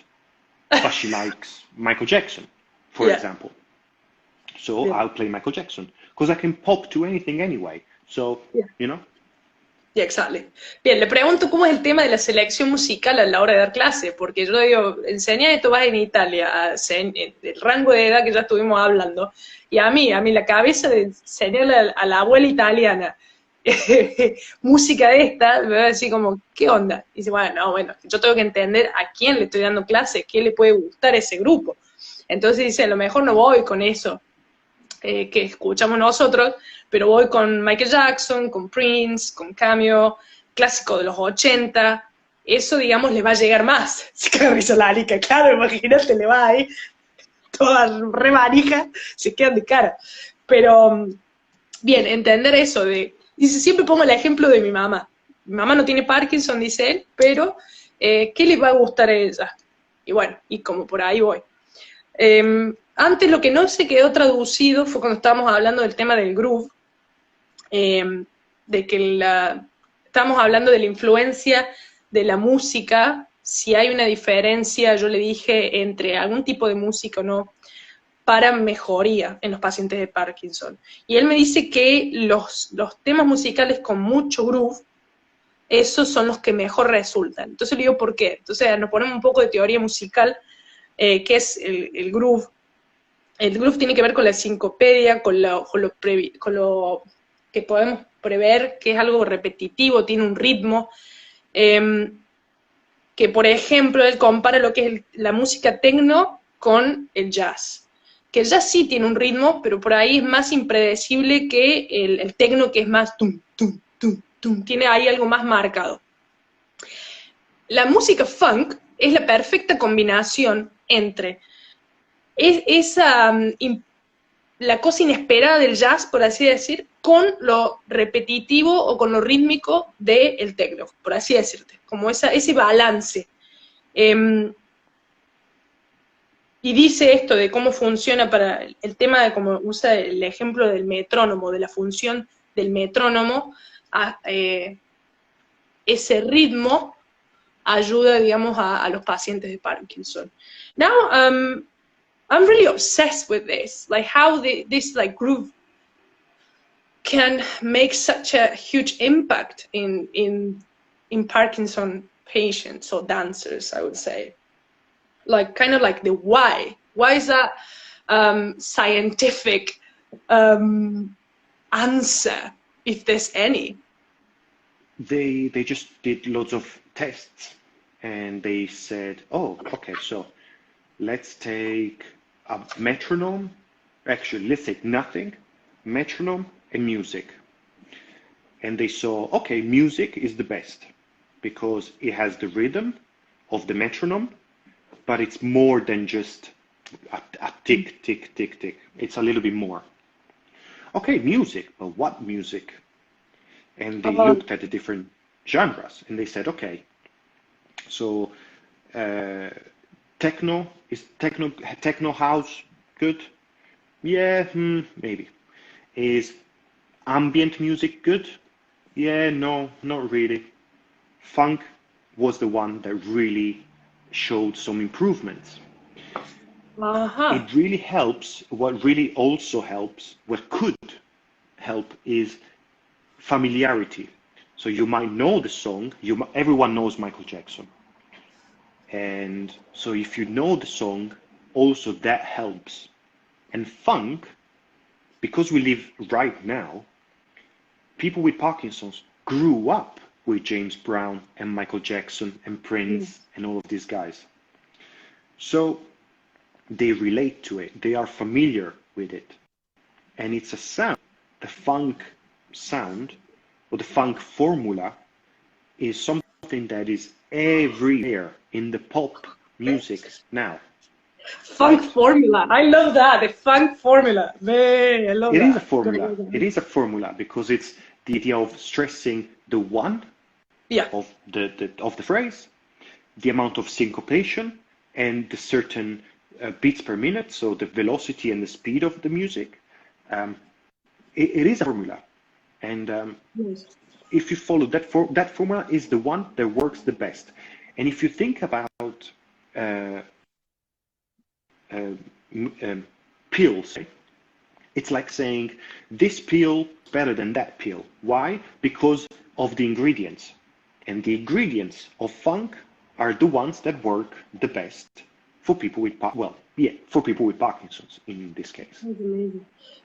but she likes Michael Jackson, for example. So I'll play Michael Jackson, because I can pop to anything anyway. So, you know. Yeah, exactly. Bien, le pregunto cómo es el tema de la selección musical a la hora de dar clase, porque yo digo, enseñar esto vas en Italia, el rango de edad que ya estuvimos hablando, y a mí la cabeza de enseñarle a la abuela italiana música de esta, me va a decir como, ¿qué onda? Y dice, bueno, yo tengo que entender a quién le estoy dando clase, qué le puede gustar a ese grupo. Entonces dice, a lo mejor no voy con eso que escuchamos nosotros, pero voy con Michael Jackson, con Prince, con Cameo, clásico de los 80, eso, digamos, le va a llegar más. Se caga de risa la Arica, claro, imagínate, le va ahí, toda re manija, se quedan de cara. Pero, bien, entender eso de, dice, siempre pongo el ejemplo de mi mamá. Mi mamá no tiene Parkinson, dice él, pero, ¿qué le va a gustar a ella? Y bueno, y como por ahí voy. Antes lo que no se quedó traducido fue cuando estábamos hablando del tema del groove, de que estamos hablando de la influencia de la música, si hay una diferencia, yo le dije, entre algún tipo de música o no, para mejoría en los pacientes de Parkinson. Y él me dice que los temas musicales con mucho groove esos son los que mejor resultan. Entonces le digo, ¿por qué? Entonces nos ponemos un poco de teoría musical, que es el groove. El groove tiene que ver con la sincopedia, con lo que podemos prever, que es algo repetitivo, tiene un ritmo, que por ejemplo él compara lo que es la música techno con el jazz. Que el jazz sí tiene un ritmo, pero por ahí es más impredecible que el techno, que es más tum, tum, tum, tum, tiene ahí algo más marcado. La música funk es la perfecta combinación entre la cosa inesperada del jazz, por así decir, con lo repetitivo o con lo rítmico del techno, por así decirte, como ese balance. Y dice esto de cómo funciona para el tema de cómo usa el ejemplo del metrónomo, de la función del metrónomo, ese ritmo ayuda, digamos, a los pacientes de Parkinson. Now, I'm really obsessed with this, like how this like groove can make such a huge impact in Parkinson patients or dancers, I would say. Like kind of like the why. Why is that scientific answer, if there's any? They just did loads of tests and they said, oh, okay, so let's take a metronome, actually let's take nothing, metronome and music. And they saw, okay, music is the best because it has the rhythm of the metronome, but it's more than just a tick, tick, tick, tick. It's a little bit more. Okay, music, but what music? And they looked at the different genres and they said, okay, so techno house good? Yeah, maybe. Is ambient music good? Yeah, no, not really. Funk was the one that really showed some improvements. It really helps. What really also helps, what could help, is familiarity. So you might know the song. Everyone knows Michael Jackson, and so if you know the song, also that helps. And funk, because we live right now, people with Parkinson's grew up with James Brown and Michael Jackson and Prince and all of these guys. So they relate to it. They are familiar with it. And it's a sound. The funk sound, or the funk formula, is something that is everywhere in the pop music now. Funk formula. I love that. The funk formula. Man, I love it that. Is a formula. It is a formula because it's the idea of stressing the one of the phrase, the amount of syncopation, and the certain beats per minute, so the velocity and the speed of the music. It is a formula. And if you follow that formula is the one that works the best. And if you think about pills, it's like saying this pill is better than that pill. Why? Because of the ingredients. And the ingredients of funk are the ones that work the best for people with for people with Parkinson's in this case.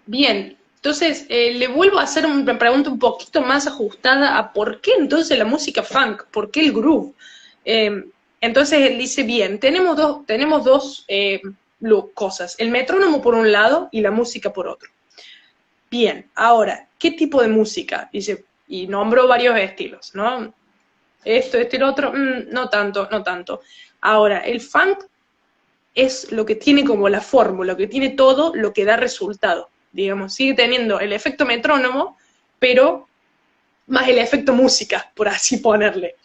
Bien. Entonces, le vuelvo a hacer una pregunta un poquito más ajustada a por qué entonces la música funk, por qué el groove. Entonces él dice, bien, tenemos dos cosas, el metrónomo por un lado y la música por otro. Bien, ahora, ¿qué tipo de música? Dice, y nombró varios estilos, ¿no? Esto, y lo otro, no tanto. Ahora, el funk es lo que tiene como la fórmula, lo que tiene todo lo que da resultado. Digamos, sigue teniendo el efecto metrónomo, pero más el efecto música, por así ponerle.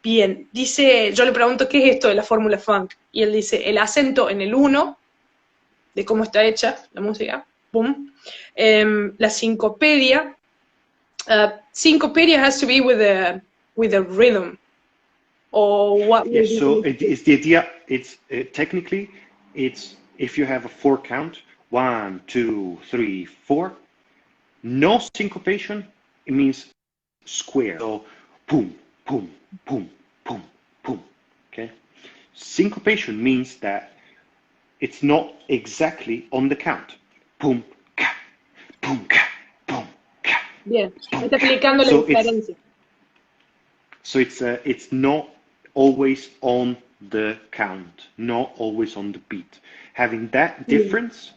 Bien, dice, yo le pregunto, ¿qué es esto de la fórmula funk? Y él dice, el acento en el 1, de cómo está hecha la música, boom. La sincopedia, syncopedia has to be with a rhythm. Or what? Yes, so it's the idea, it's technically, it's if you have a 4 count, 1, 2, 3, 4, no syncopation, it means square. So, boom, boom, boom, boom, boom. Okay. Syncopation means that it's not exactly on the count. Boom, ka, boom, ka, boom, ka, Bien, me boom, está ka. explicando la diferencia. So it's not always on the count, not always on the beat. Having that difference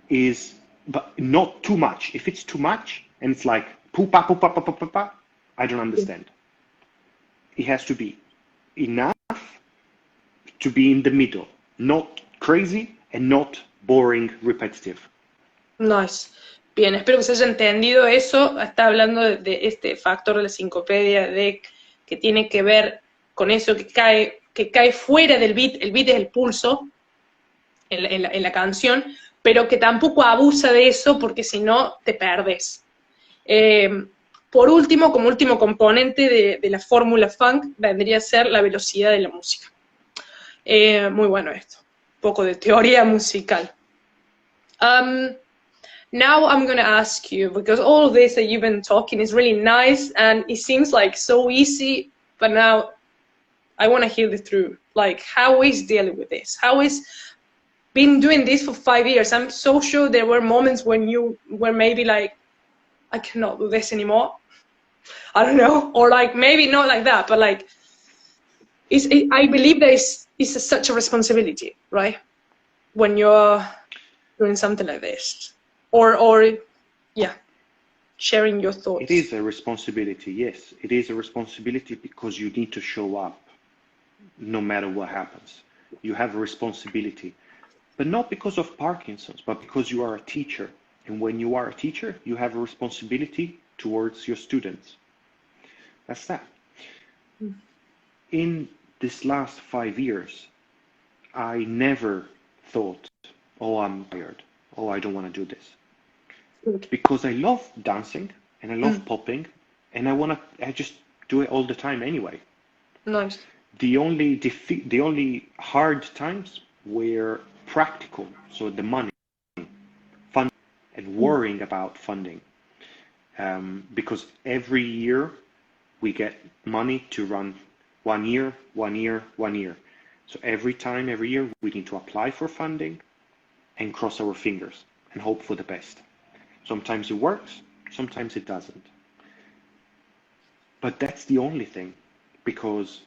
is, but not too much. If it's too much and it's like poopa poopa poopa poopa, I don't understand. It has to be enough to be in the middle, not crazy and not boring, repetitive. Nice. Bien, espero que se haya entendido eso. Está hablando de este factor de la sincopedia, de que tiene que ver con eso que cae fuera del beat. El beat es el pulso en la canción, pero que tampoco abusa de eso porque si no te perdes. Por último, como último componente de la fórmula funk, vendría a ser la velocidad de la música. Muy bueno esto. Un poco de teoría musical. Now I'm going to ask you, because all of this that you've been talking is really nice and it seems like so easy, but now I want to hear the truth. Like, how is dealing with this? How is been doing this for 5 years? I'm so sure there were moments when you were maybe like, I cannot do this anymore. I don't know. Or like, maybe not like that, but like, I believe there is such a responsibility, right? When you're doing something like this. Or yeah, sharing your thoughts. It is a responsibility, yes. It is a responsibility because you need to show up no matter what happens. You have a responsibility, but not because of Parkinson's, but because you are a teacher. And when you are a teacher, you have a responsibility towards your students. That's that. In this last 5 years, I never thought, oh, I'm tired. Oh, I don't want to do this. Because I love dancing and I love popping and I just do it all the time anyway. Nice. The only hard times were practical, so the money, funding, and worrying about funding. Because every year we get money to run 1 year, 1 year, 1 year. So every year we need to apply for funding and cross our fingers and hope for the best. Sometimes it works, sometimes it doesn't. But that's the only thing, because,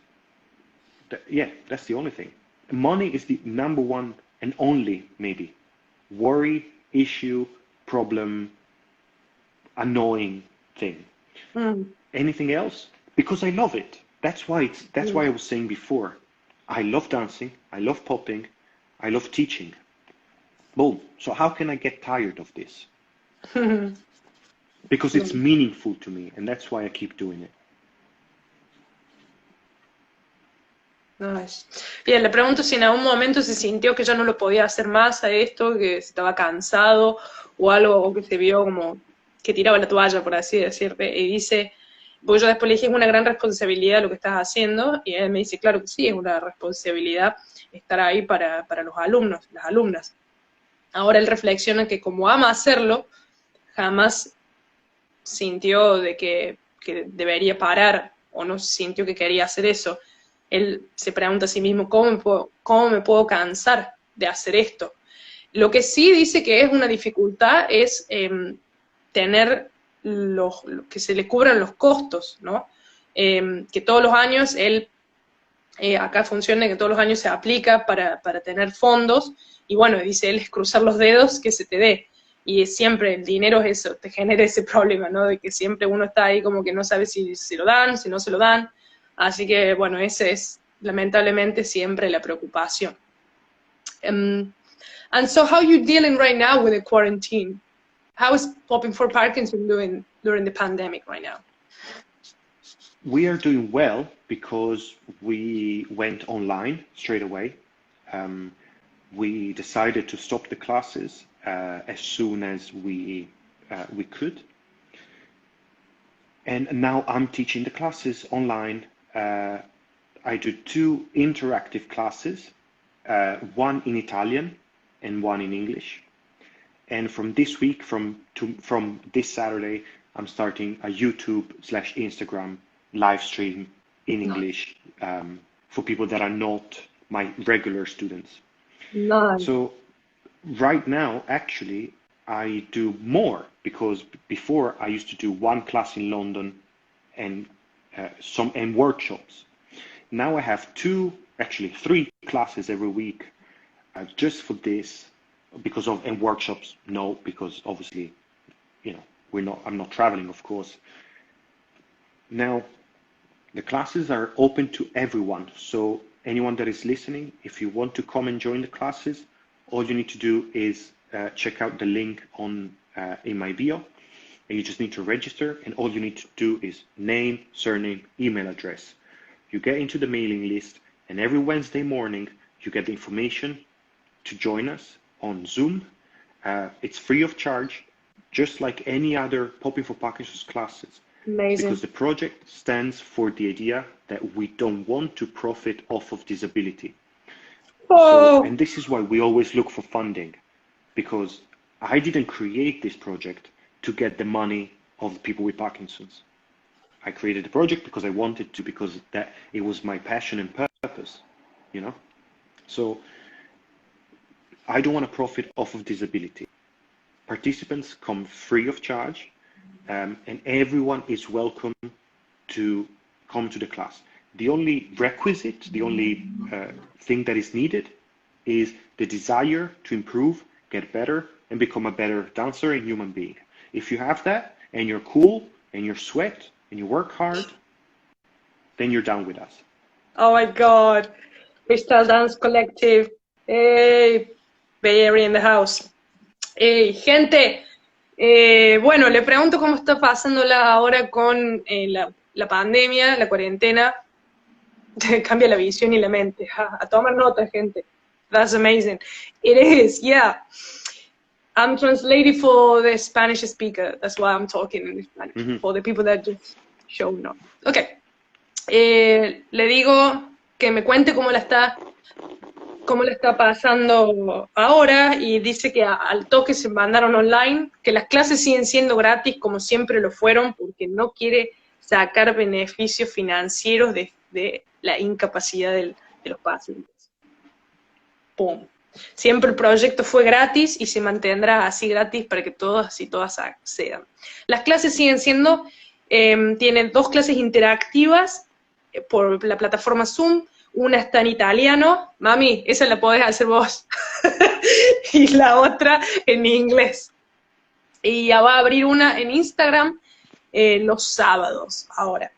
that's the only thing. Money is the number one and only, maybe, worry, issue, problem, annoying thing. Anything else? Because I love it. That's why I was saying before, I love dancing, I love popping, I love teaching. Boom. So how can I get tired of this? Because it's meaningful to me, and that's why I keep doing it. Nice. Bien, le pregunto si en algún momento se sintió que ya no lo podía hacer más a esto, que estaba cansado o algo, o que se vio como que tiraba la toalla, por así decirte, y dice, porque yo después le dije, es una gran responsabilidad lo que estás haciendo, y él me dice, claro que sí, es una responsabilidad estar ahí para los alumnos, las alumnas. Ahora él reflexiona que como ama hacerlo, jamás sintió de que debería parar, o no sintió que quería hacer eso. Él se pregunta a sí mismo, ¿cómo me puedo cansar de hacer esto? Lo que sí dice que es una dificultad es tener que se le cubran los costos, ¿no? Que todos los años él, acá funciona que todos los años se aplica para tener fondos, y bueno, dice él, es cruzar los dedos que se te dé. Y siempre el dinero es eso, te genera ese problema, ¿no? De que siempre uno está ahí como que no sabe si se lo dan, si no se lo dan. Así que, bueno, esa es lamentablemente siempre la preocupación. And so how are you dealing right now with the quarantine? How is Popping for Parkinson doing during the pandemic right now? We are doing well because we went online straight away. We decided to stop the classes as soon as we could. And now I'm teaching the classes online. I do 2 interactive classes, one in Italian and one in English. And from this week, from this Saturday, I'm starting a YouTube/Instagram live stream in English for people that are not my regular students. Nice. So right now, actually, I do more because before I used to do one class in London and workshops. Now I have three classes every week just for this and workshops. No, because obviously, I'm not traveling, of course. Now, the classes are open to everyone. So anyone that is listening, if you want to come and join the classes, all you need to do is check out the link in my bio, and you just need to register. And all you need to do is name, surname, email address. You get into the mailing list, and every Wednesday morning you get the information to join us on Zoom. It's free of charge, just like any other Popping for Parkinson's classes. Amazing. Because the project stands for the idea that we don't want to profit off of disability. And this is why we always look for funding, because I didn't create this project to get the money of the people with Parkinson's. I created the project because I wanted to, because that it was my passion and purpose, So I don't want to profit off of disability. Participants come free of charge, and everyone is welcome to come to the class. The only requisite, the only thing that is needed is the desire to improve, get better, and become a better dancer and human being. If you have that, and you're cool, and you sweat, and you work hard, then you're down with us. Oh my God. Crystal Dance Collective. Hey, Bay Area in the house. Hey, gente. Bueno, le pregunto cómo está pasándola ahora con la pandemia, la cuarentena. Cambia la visión y la mente. A tomar nota, gente. That's amazing. It is, yeah. I'm translating for the Spanish speaker. That's why I'm talking in Spanish. For the people that just show no. Okay. Le digo que me cuente cómo la está pasando ahora, y dice que al toque se mandaron online, que las clases siguen siendo gratis como siempre lo fueron, porque no quiere sacar beneficios financieros de la incapacidad de los pacientes. ¡Pum! Siempre el proyecto fue gratis y se mantendrá así gratis para que todos y todas accedan. Las clases siguen siendo, tienen 2 clases interactivas por la plataforma Zoom. Una está en italiano, mami, esa la podés hacer vos, y la otra en inglés. Y ya va a abrir una en Instagram los sábados ahora.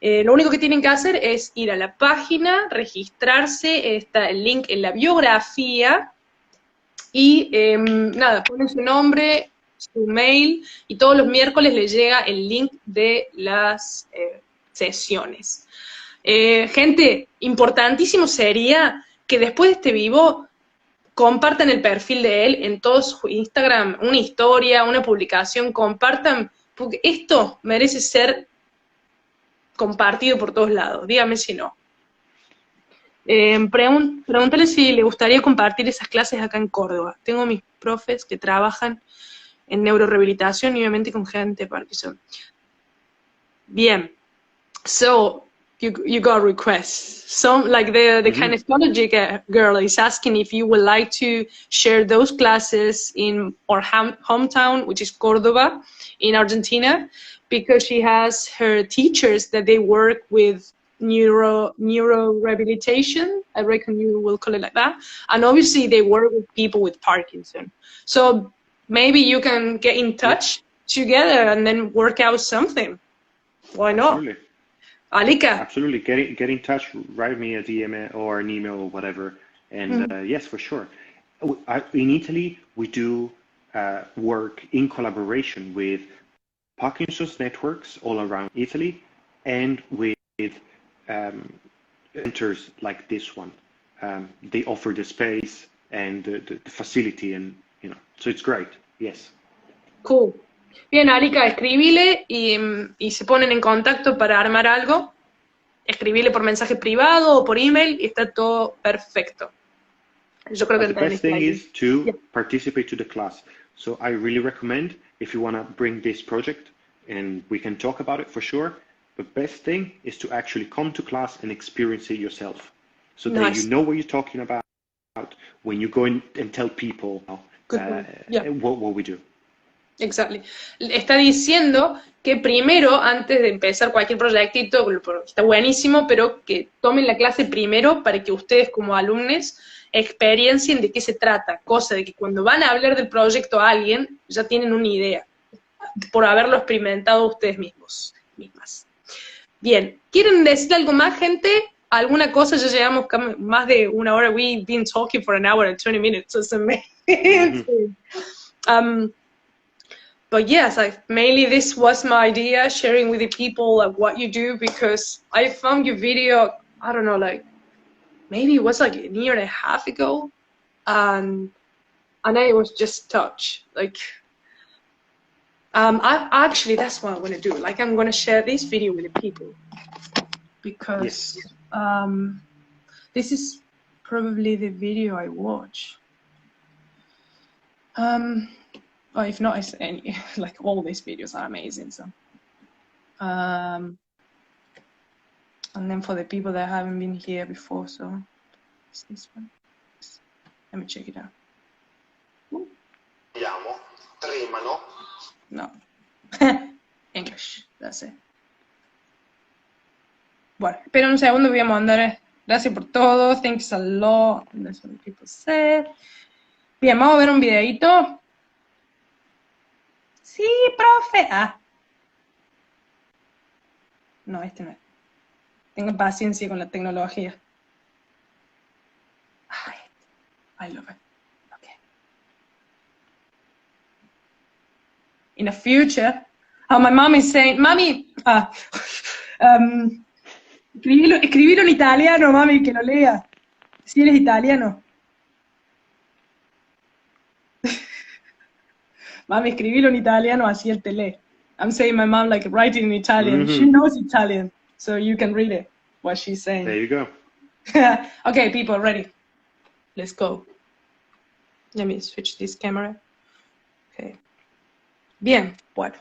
Lo único que tienen que hacer es ir a la página, registrarse, está el link en la biografía, y nada, ponen su nombre, su mail, y todos los miércoles les llega el link de las sesiones. Gente, importantísimo sería que después de este vivo compartan el perfil de él en todo su Instagram, una historia, una publicación, compartan, porque esto merece ser compartido por todos lados, dígame si no. Pregúntale si le gustaría compartir esas clases acá en Córdoba. Tengo mis profes que trabajan en neurorehabilitación y obviamente con gente de Parkinson. Bien, so you got requests. Some, like the kinesiology girl is asking if you would like to share those classes in our hometown, which is Córdoba, in Argentina, because she has her teachers that they work with neuro rehabilitation, I reckon you will call it like that, and obviously they work with people with Parkinson. So maybe you can get in touch together and then work out something. Why not? Absolutely. Alika. Absolutely. Get in touch, write me a DM or an email or whatever. And yes, for sure. In Italy, we do work in collaboration with Parkinson's networks all around Italy, and with centers like this one. They offer the space and the facility, and so it's great. Yes. Cool. Bien, Alika, escribile y se ponen en contacto para armar algo. Escribile por mensaje privado o por email y está todo perfecto. Yo creo que the best thing is to participate to the class. So I really recommend, if you want to bring this project and we can talk about it for sure. But best thing is to actually come to class and experience it yourself. So that Nice. you know what you're talking about when you go in and tell people Yeah. what we do. Exactly. Está diciendo que primero, antes de empezar cualquier proyectito, está buenísimo, pero que tomen la clase primero para que ustedes como alumnos experiencien de qué se trata, cosa de que cuando van a hablar del proyecto a alguien, ya tienen una idea, por haberlo experimentado ustedes mismas. Bien, ¿quieren decir algo más, gente? ¿Alguna cosa? Ya llevamos más de una hora. We've been talking for an hour and 20 minutes. It's amazing. But yes, mainly this was my idea, sharing with the people of what you do, because I found your video, I don't know, like, maybe it was like a year and a half ago, and I was just touched. Like, actually, that's what I want to do. Like, I'm going to share this video with the people, because this is probably the video I watch. Or if not, it's any, like all these videos are amazing. So, and then for the people that haven't been here before, so it's this one. Let me check it out. Tremano. No, English. That's it. Bueno, espera un segundo, voy a mandar. Gracias por todo. Thanks a lot. That's what people said. Bien, vamos a ver un videito. Sí, profe. No, este no es. Tengo paciencia con la tecnología. I love it. Okay. In the future, my mom is saying, Mami, escribilo en italiano, mami, que lo lea. Si eres italiano. Mami, escribilo en italiano, así él te lee. I'm saying my mom, like, writing in Italian. She knows Italian, so you can read it, what she's saying. There you go. Okay, people, ready? Let's go. Let me switch this camera. Okay. Bien, bueno.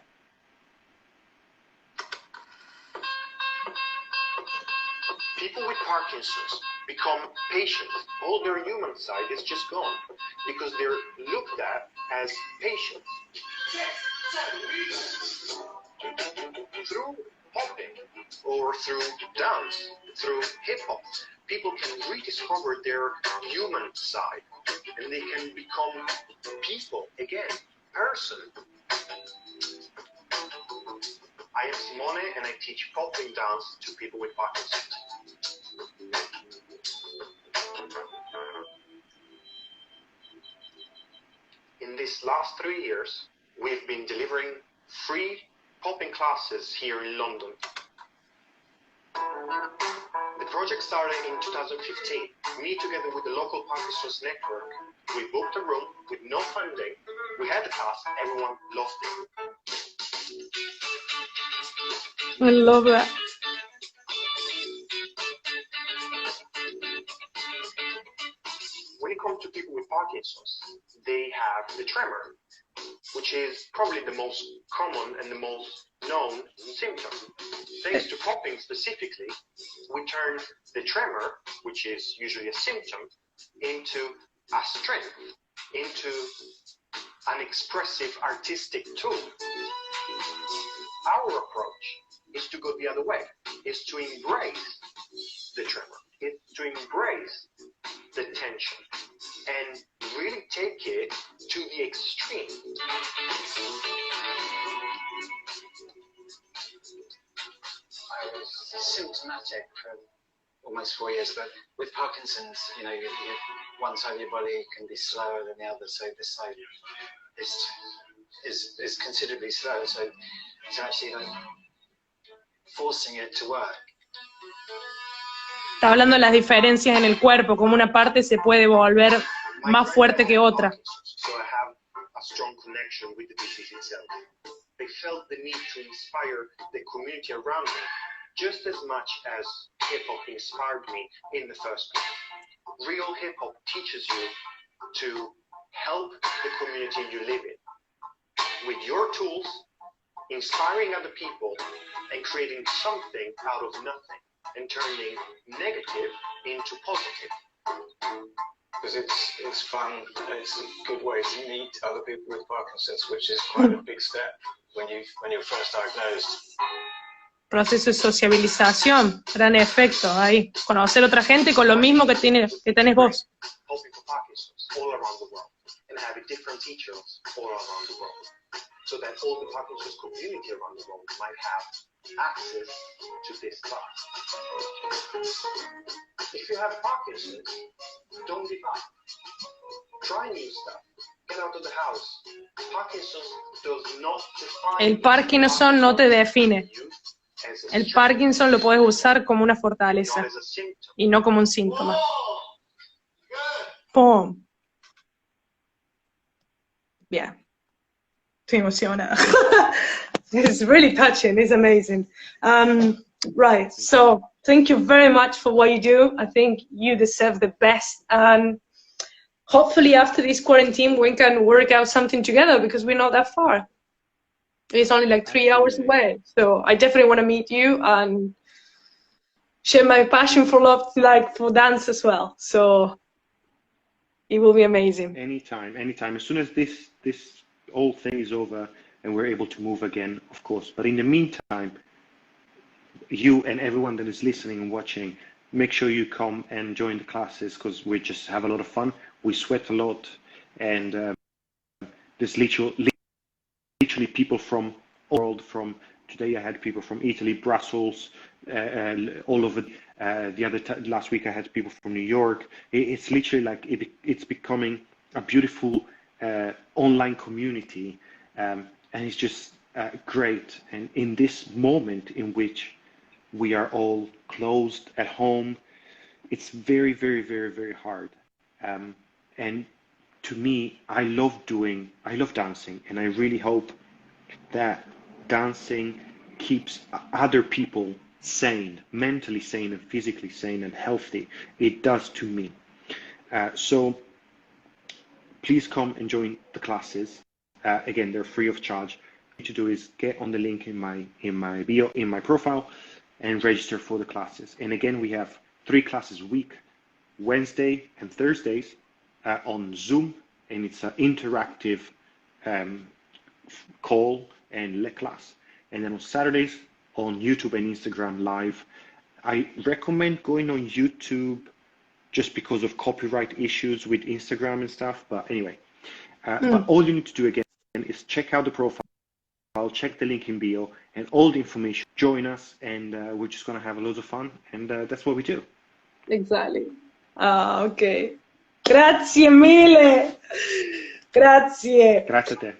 People with Parkinson's become patients. All their human side is just gone because they're looked at as patients. Through hopping or through dance, through hip-hop, people can rediscover their human side and they can become people again, person. I am Simone and I teach popping dance to people with Parkinson's. In these last 3 years, we've been delivering free popping classes here in London. The project started in 2015. Me together with the local Parkinson's network, we booked a room with no funding. We had the class, everyone loved it. I love that. When it comes to people with Parkinson's, they have the tremor, which is probably the most common and the most known symptom. Thanks to popping specifically, we turn the tremor, which is usually a symptom, into a strength, into an expressive artistic tool. Our approach is to go the other way, is to embrace the tremor, is to embrace the tension and really take it to the extreme. I was symptomatic for almost 4 years, but with Parkinson's, you know, one side of your body can be slower than the other, so this side is considerably slower, so it's actually like forcing it to work. Está hablando de las diferencias en el cuerpo, como una parte se puede volver más fuerte que otra. So I have a strong connection with the disease itself. They felt the need to inspire the community around me just as much as hip-hop inspired me in the first place. Real hip-hop teaches you to help the community you live in with your tools, inspiring other people and creating something out of nothing and turning negative into positive. Because it's fun, it's a good way to meet other people with Parkinson's, which is quite a big step when you're first diagnosed. Proceso de sociabilización, gran efecto ahí. Conocer otra gente con lo mismo que tenés vos. Helping for Parkinsons all around the world and having different teachers all around the world so that all the Parkinson's community around the world might have access to this class. If you have Parkinson's, don't give up. Try new stuff. Get out of the house. Parkinson's does not define El Parkinson no te define. you as a El Parkinson lo puedes usar como una fortaleza not as a symptom. y no como un síntoma. ¡Pum! Bien. Estoy emocionada. It's really touching. It's amazing. Right. So thank you very much for what you do. I think you deserve the best. And hopefully after this quarantine, we can work out something together because we're not that far. It's only like 3 hours away. So I definitely want to meet you and share my passion for love, like for dance as well. So it will be amazing. Anytime, anytime. As soon as this whole thing is over and we're able to move again, of course. But in the meantime, you and everyone that is listening and watching, make sure you come and join the classes because we just have a lot of fun. We sweat a lot, and there's literally people from all the world. From today, I had people from Italy, Brussels, all over. Last week, I had people from New York. It's literally like it's becoming a beautiful online community, and it's just great. And in this moment in which we are all closed at home, it's very, very, very, very hard. And to me, I love dancing, and I really hope that dancing keeps other people sane, mentally sane and physically sane and healthy. It does to me. So please come and join the classes. Again, they're free of charge. What you need to do is get on the link in my bio, in my profile, and register for the classes. And again, we have 3 classes a week, Wednesday and Thursdays on Zoom, and it's an interactive call and class. And then on Saturdays on YouTube and Instagram live. I recommend going on YouTube just because of copyright issues with Instagram and stuff. But anyway, but all you need to do again is check out the profile, check the link in bio, and all the information. Join us, and we're just gonna have loads of fun, and that's what we do. Exactly. Okay. Grazie mille. Grazie. Grazie a te.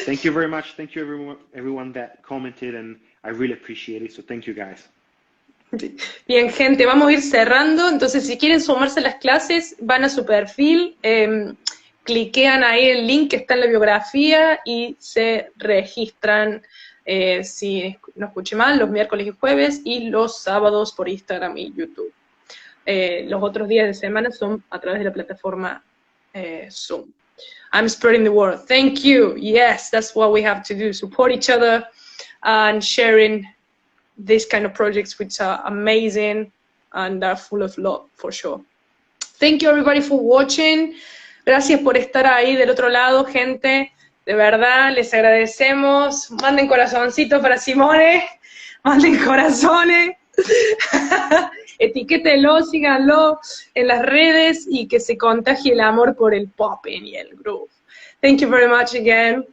Thank you very much. Thank you everyone that commented, and I really appreciate it. So thank you guys. Bien, gente, vamos a ir cerrando. Entonces, si quieren sumarse a las clases, van a su perfil, cliquean ahí el link que está en la biografía y se registran, si no escuché mal, los miércoles y jueves y los sábados por Instagram y YouTube. Los otros días de semana son a través de la plataforma Zoom. I'm spreading the word. Thank you. Yes, that's what we have to do. Support each other and sharing these kind of projects which are amazing and are full of love, for sure. Thank you everybody for watching. Gracias por estar ahí del otro lado, gente. De verdad, les agradecemos. Manden corazoncitos para Simone. Manden corazones. Etiquétenlo, síganlo en las redes y que se contagie el amor por el popping y el groove. Thank you very much again.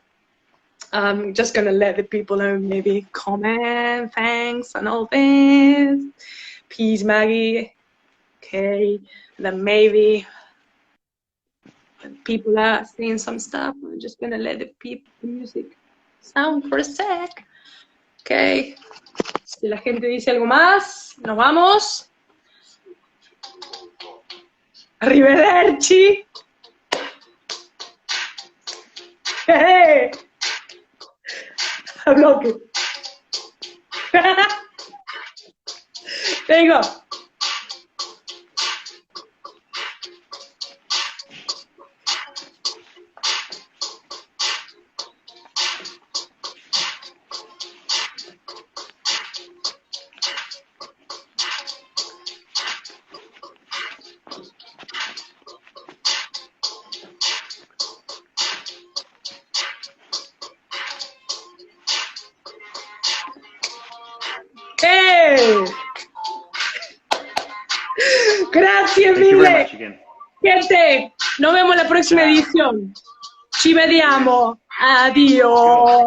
I'm just gonna let the people know, maybe comment, thanks, and all this. Peace, Maggie. Okay, then maybe people are saying some stuff. I'm just gonna let the music sound for a sec. Okay. Si la gente dice algo más, nos vamos. Arrivederci. Hey. A bloque. There you go. Grazie Thank you very mille. much again. Gente, nos vemos la próxima Ciao. edición. Ci vediamo. Adiós.